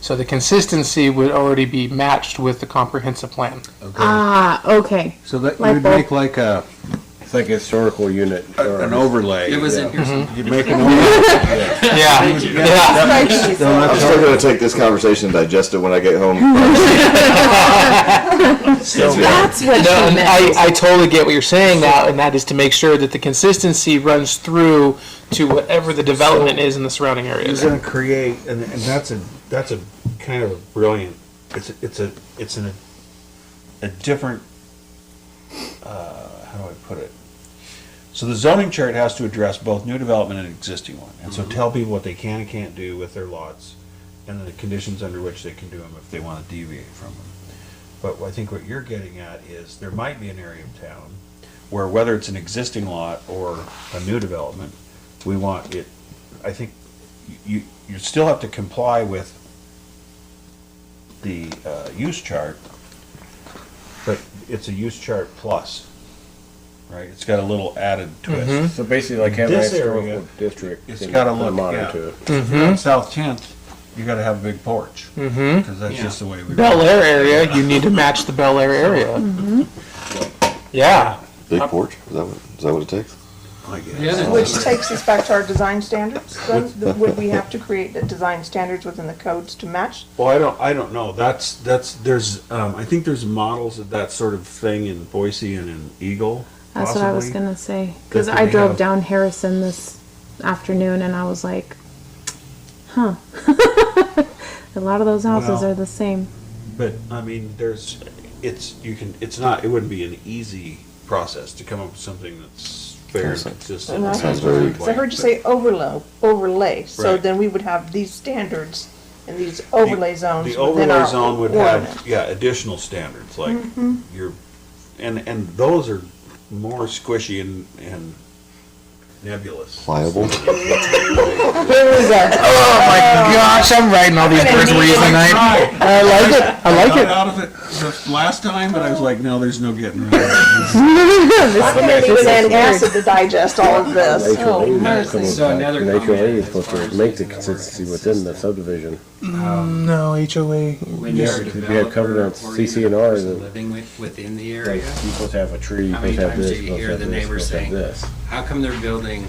So the consistency would already be matched with the comprehensive plan. Okay. So that Like you'd make like It's like a historical unit. Or an overlay. It was in here somewhere. You'd make an overlay. Yeah. I'm still gonna take this conversation and digest it when I get home. That's what No, you and meant. I totally get what you're saying now, and that is to make sure that the consistency runs through to whatever the development is in the surrounding areas. You're gonna create, and that's a kind of brilliant, it's a different, how do I put it? So the zoning chart has to address both new development and existing one, and so tell people what they can and can't do with their lots, and then the conditions under which they can do them if they want to deviate from them. But I think what you're getting at is there might be an area of town where whether it's an existing lot or a new development, we want it, I think you still have to comply with the use chart, but it's a use chart plus, right? It's got a little added twist. So basically, like having a This historical area, district. it's and gotta put a look, modern yeah. to it. If you're on South 10th, you gotta have a big porch, because that's just the way we. Bel Air area, you need to match the Bel Air area. Yeah. Big porch? Is that what it takes? I guess. Yeah. Which takes us back to our design standards. Then, would we have to create the design standards within the codes to match? Well, I don't know. There's, I think there's models of that sort of thing in Boise and in Eagle. That's what I was possibly. gonna say. Because That I they drove have- down Harrison this afternoon and I was like, huh. A lot of those houses Well- are the same. But, I mean, it wouldn't be an easy process to come up with something that's fair and consistent. And I Sounds very- Because I heard you say overlay, so Right. then we would have these standards and these overlay zones The within overlay our zone would ordinance. have, additional standards, like and those are more squishy and nebulous. Pliable? Oh my gosh, I'm writing all these words for you tonight. I like it. I like Got it. out of it the last time, but I was like, no, there's no getting around it. I'm gonna need an acid to digest all of this. HOA is mercy. coming So back, another and HOA comment is as supposed far to as make the using the word consistency within the subdivision. No, HOA. When you're a If you have developer covenants, or even a CC&R, person then- living within the Like, area, you're supposed to have a tree, you're how many supposed to have times this, do you're you supposed hear to the have this, neighbor you're supposed to have saying, this. how come they're building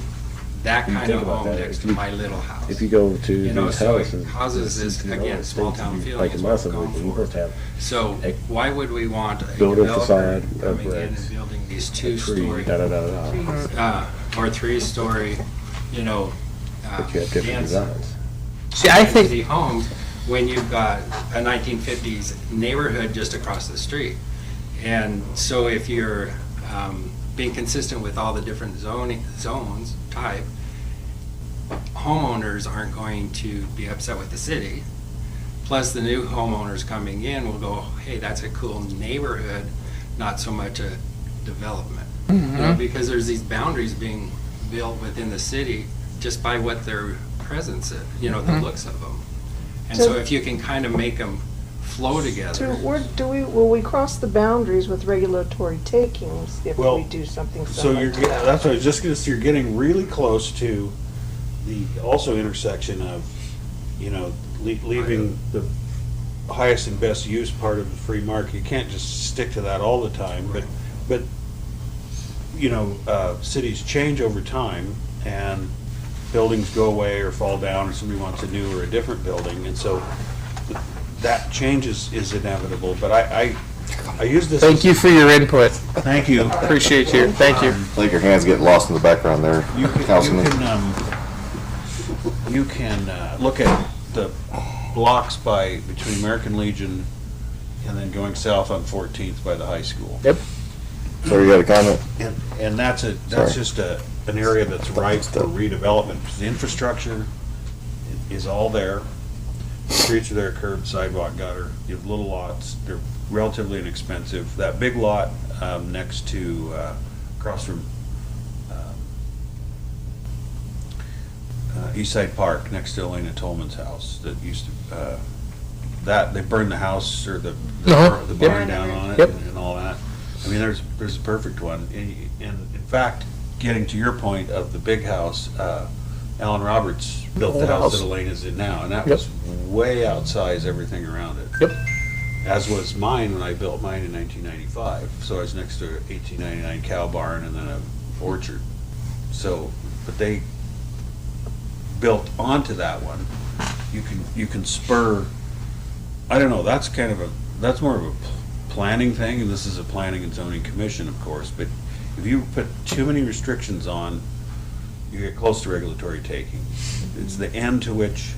that You kind think of about home that, next if to you- my little house. If you go to You know, these so houses. houses is, CCNR again, things small to town be feeling like is a what massive, we're going you for. must have So why would we want a building developer facade of coming in bricks, and building these a tree, two-story, da-da-da-da. or three-story, you know, But you have different dense designs. See, I think density homes when you've got a 1950s neighborhood just across the street. And so if you're being consistent with all the different zones type, homeowners aren't going to be upset with the city. Plus the new homeowners coming in will go, hey, that's a cool neighborhood, not so much a development. You know, because there's these boundaries being built within the city just by what their presence is, you know, the looks of them. And so if you can kind of make them flow together. Will we cross the boundaries with regulatory takings if Well, we do something So similar you're, to that? that's what I was just gonna say, you're getting really close to the also intersection of, you know, leaving the highest and best use part of the free market. You can't just stick to that all the time, but, you know, cities change over time and buildings go away or fall down or somebody wants a new or a different building, and so that change is inevitable, but I use this. Thank you for your input. Thank you. Appreciate you. Thank you. I think your hands get lost in the background there, Councilman. You can look at the blocks between American Legion and then going south on 14th by the high school. Yep. Sorry, you had a comment? And that's Sorry. just an area that's ripe for redevelopment. The infrastructure is all there. Streets are there, curb, sidewalk, gutter. You have little lots. They're relatively inexpensive. That big lot next to, across from Eastside Park, next to Elena Tolman's house, that used to, they burned the house or the Uh-huh. barn down on it Yep. and all that. I mean, there's a perfect one. And in fact, getting to your point of the big house, Alan Roberts built the house that Elena's in now, and that Yep. was way outsized everything around it. Yep. As was mine when I built mine in 1995. So I was next to an 1899 cow barn and then an orchard. So, but they built onto that one. You can spur. I don't know. That's more of a planning thing, and this is a planning and zoning commission, of course. But if you put too many restrictions on, you get close to regulatory taking. It's the end to which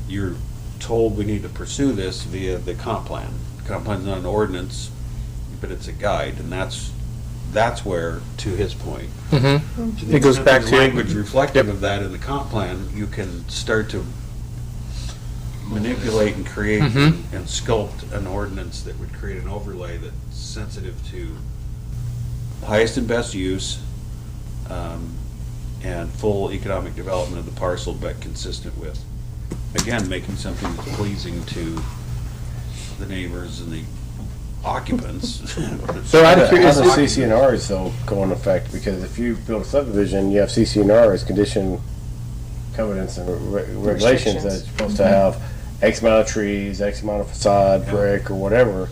you're told we need to pursue this via the comp plan. The comp plan's not an ordinance, but it's a guide, and that's where, to his point, to the It goes extent back there's to- language reflective of that in the comp plan, you can start to manipulate and create and sculpt an ordinance that would create an overlay that's sensitive to highest and best use, and full economic development of the parcel, but consistent with, again, making something that's pleasing to the neighbors and the occupants. So I'm How curious. does CCNRs though go in effect? Because if you build a subdivision, you have CCNRs, condition covenants and regulations that it's supposed to have X amount of trees, X amount of facade, brick, or whatever.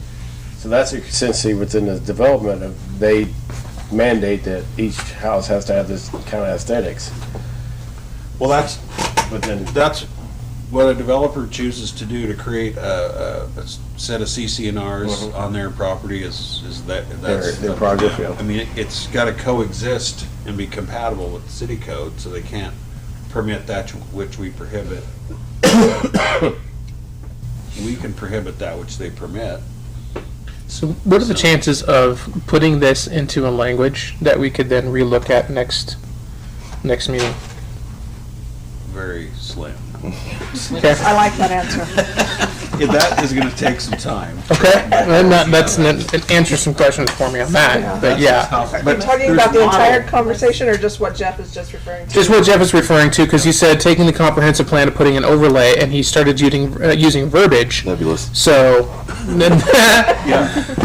So that's a consistency within the development of, they mandate that each house has to have this kind of aesthetics. Well, that's But then, what a developer chooses to do to create a set of CCNRs on their property is that's Their project, yeah. I mean, it's got to coexist and be compatible with the city code, so they can't permit that which we prohibit. We can prohibit that which they permit. So what are the chances of putting this into a language that we could then relook at next meeting? Very slim. Okay. I like that answer. Yeah, that is going to take some time. Okay. And that's an answer some questions for me on that. But yeah. Are you talking about the entire conversation or just what Jeff is just referring to? Just what Jeff is referring to, because he said taking the comprehensive plan and putting an overlay, and he started using verbiage. Nebulous. So,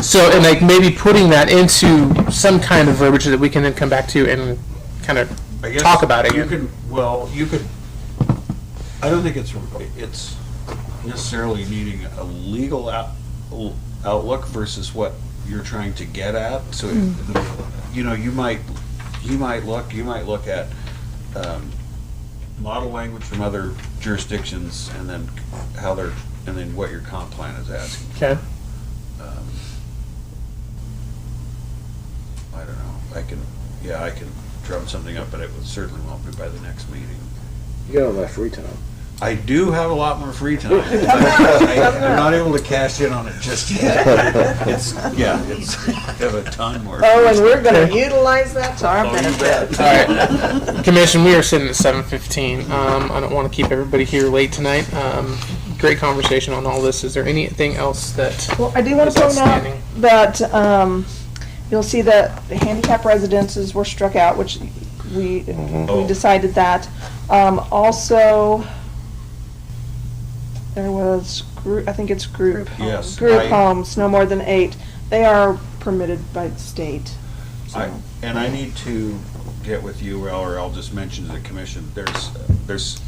so and like maybe putting that into some kind of verbiage that we can then come back to and kind of I guess talk about it you again. could. I don't think it's necessarily needing a legal outlook versus what you're trying to get at. So, you know, you might look at model language from other jurisdictions, and then and then what your comp plan is asking. Okay. I don't know, I can drum something up, but it certainly won't be by the next meeting. You got all that free time. I do have a lot more free time. I'm not able to cash in on it just yet. I have a ton more. Oh, and we're gonna utilize that to our benefit. All right, Commission, we are sitting at 7:15. I don't want to keep everybody here late tonight. Great conversation on all this. Is there anything else that Well, I do want is to point out outstanding? that you'll see that the handicap residences were struck out, which we decided that. Also, there was I think it's group Yes. group homes, no more than 8. They are permitted by the state. So. I need to get with you, or I'll just mention to the commission,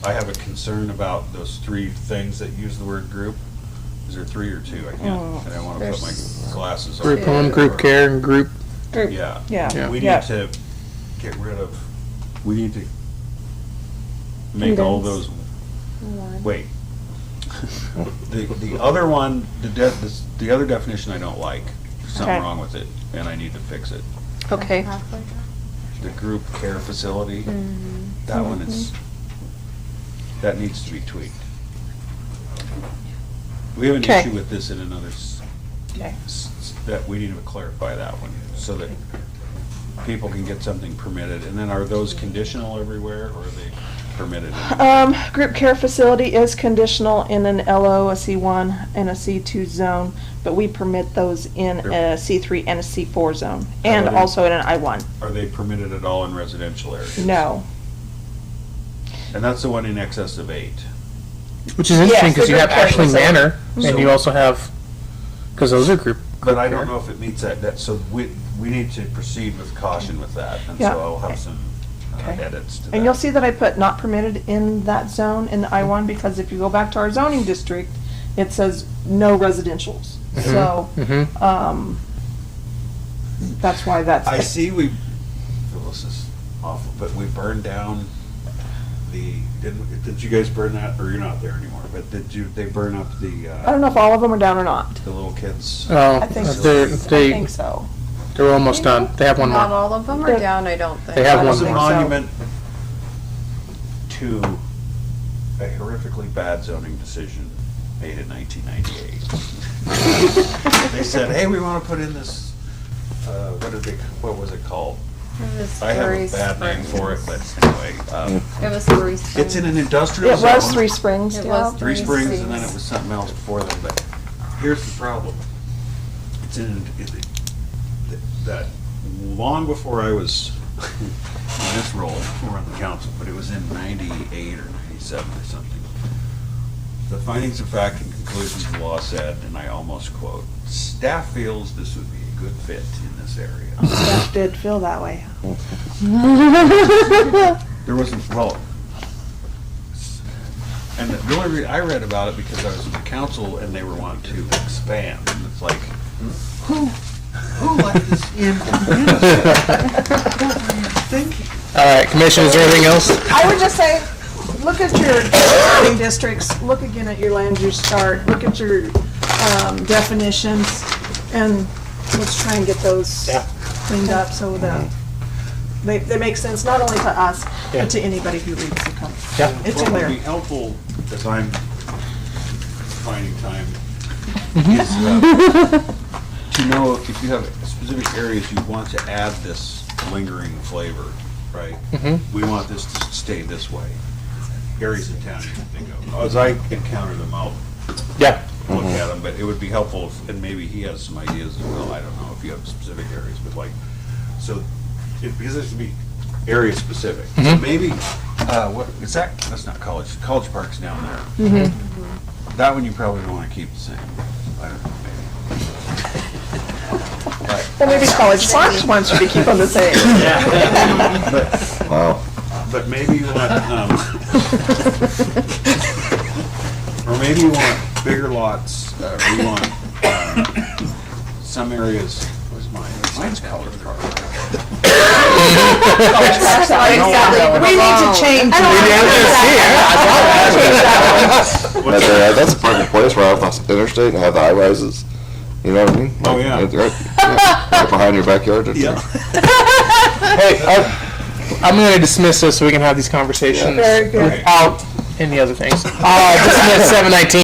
I have a concern about those 3 things that use the word group. Is there 3 or 2? I can't, and I want to put my glasses on. Group home, group care, and group. Yeah. Yeah. We need to get rid of, we need to make all those, wait. The other one, the other definition I don't like. There's something Okay. wrong with it, and I need to fix it. Okay. The group care facility, that one that needs to be tweaked. We have an Okay. issue with this in another, Okay. that we need to clarify that one, so that people can get something permitted. And then are those conditional everywhere, or are they permitted? Group care facility is conditional in an LO, a C1, and a C2 zone, but we permit those in a C3 and a C4 zone, and How about in- also in an I1. Are they permitted at all in residential areas? No. And that's the one in excess of 8. Which is interesting Yes, because the you have group care Ashley facility. Manor, and you also have, because those are group. But I don't know if it meets that, so we need to proceed with caution with that, and Yeah. so I'll have some Okay. edits to that. And you'll see that I put not permitted in that zone in the I1, because if you go back to our zoning district, it says no residentials. So, that's why that's. I see this is awful, but we burned down did you guys burn that, or you're not there anymore, but they burn up I don't know if all of them are down or not. the little kids? Oh, I think so. they I think so. they're almost done. They have one Not more. all of them are down, I don't think. They have It one was a more. monument to a horrifically bad zoning decision made in 1998. They said, hey, we want to put in this, what was it called? It was I have Three a bad name Springs. for it, but anyway. It was Three Springs. It's in an industrial It zone. was 3 Springs, It yeah. was Three Three Springs, and then Springs. it was something else before them, but here's the problem. It's that long before I was in this role, before on the council, but it was in 98 or 97 or something. The findings of fact and conclusions of law said, and I almost quote, staff feels this would be a good fit in this area. Staff did feel that way. There wasn't, well, and the only reason I read about it because I was in the council and they were wanting to expand, and it's like, who let this in? What were you thinking? All right, Commission, is there anything else? I would just say, look at your zoning districts, look again at your land use chart, look at your definitions, and let's try and get those cleaned up so that they make sense not only to us, Yeah. but to anybody who reads the code. Yeah. It's What would clear. be helpful, as I'm finding time, is to know if you have specific areas you want to add this lingering flavor, right? We want this to stay this way. Areas in town you can think of. As I encounter them, I'll Yeah. look at them, but it would be helpful, and maybe he has some ideas as well. I don't know if you have specific areas, but like, so, because this would be area specific. So maybe, what, is that, that's not College Park's down there. That one you probably don't want to keep the same. I don't know, maybe. Well, maybe College Park wants you to keep them the same. Wow. But maybe you want, or maybe you want bigger lots, or you want, some areas, where's mine? Mine's College Park. We need to change That's a perfect place right off the interstate and have the high rises. You know what I mean? Oh, yeah. It's right behind your backyard. Yeah. Hey, I'm going to dismiss this so we can have these conversations Very good. without any other things. Dismiss 719.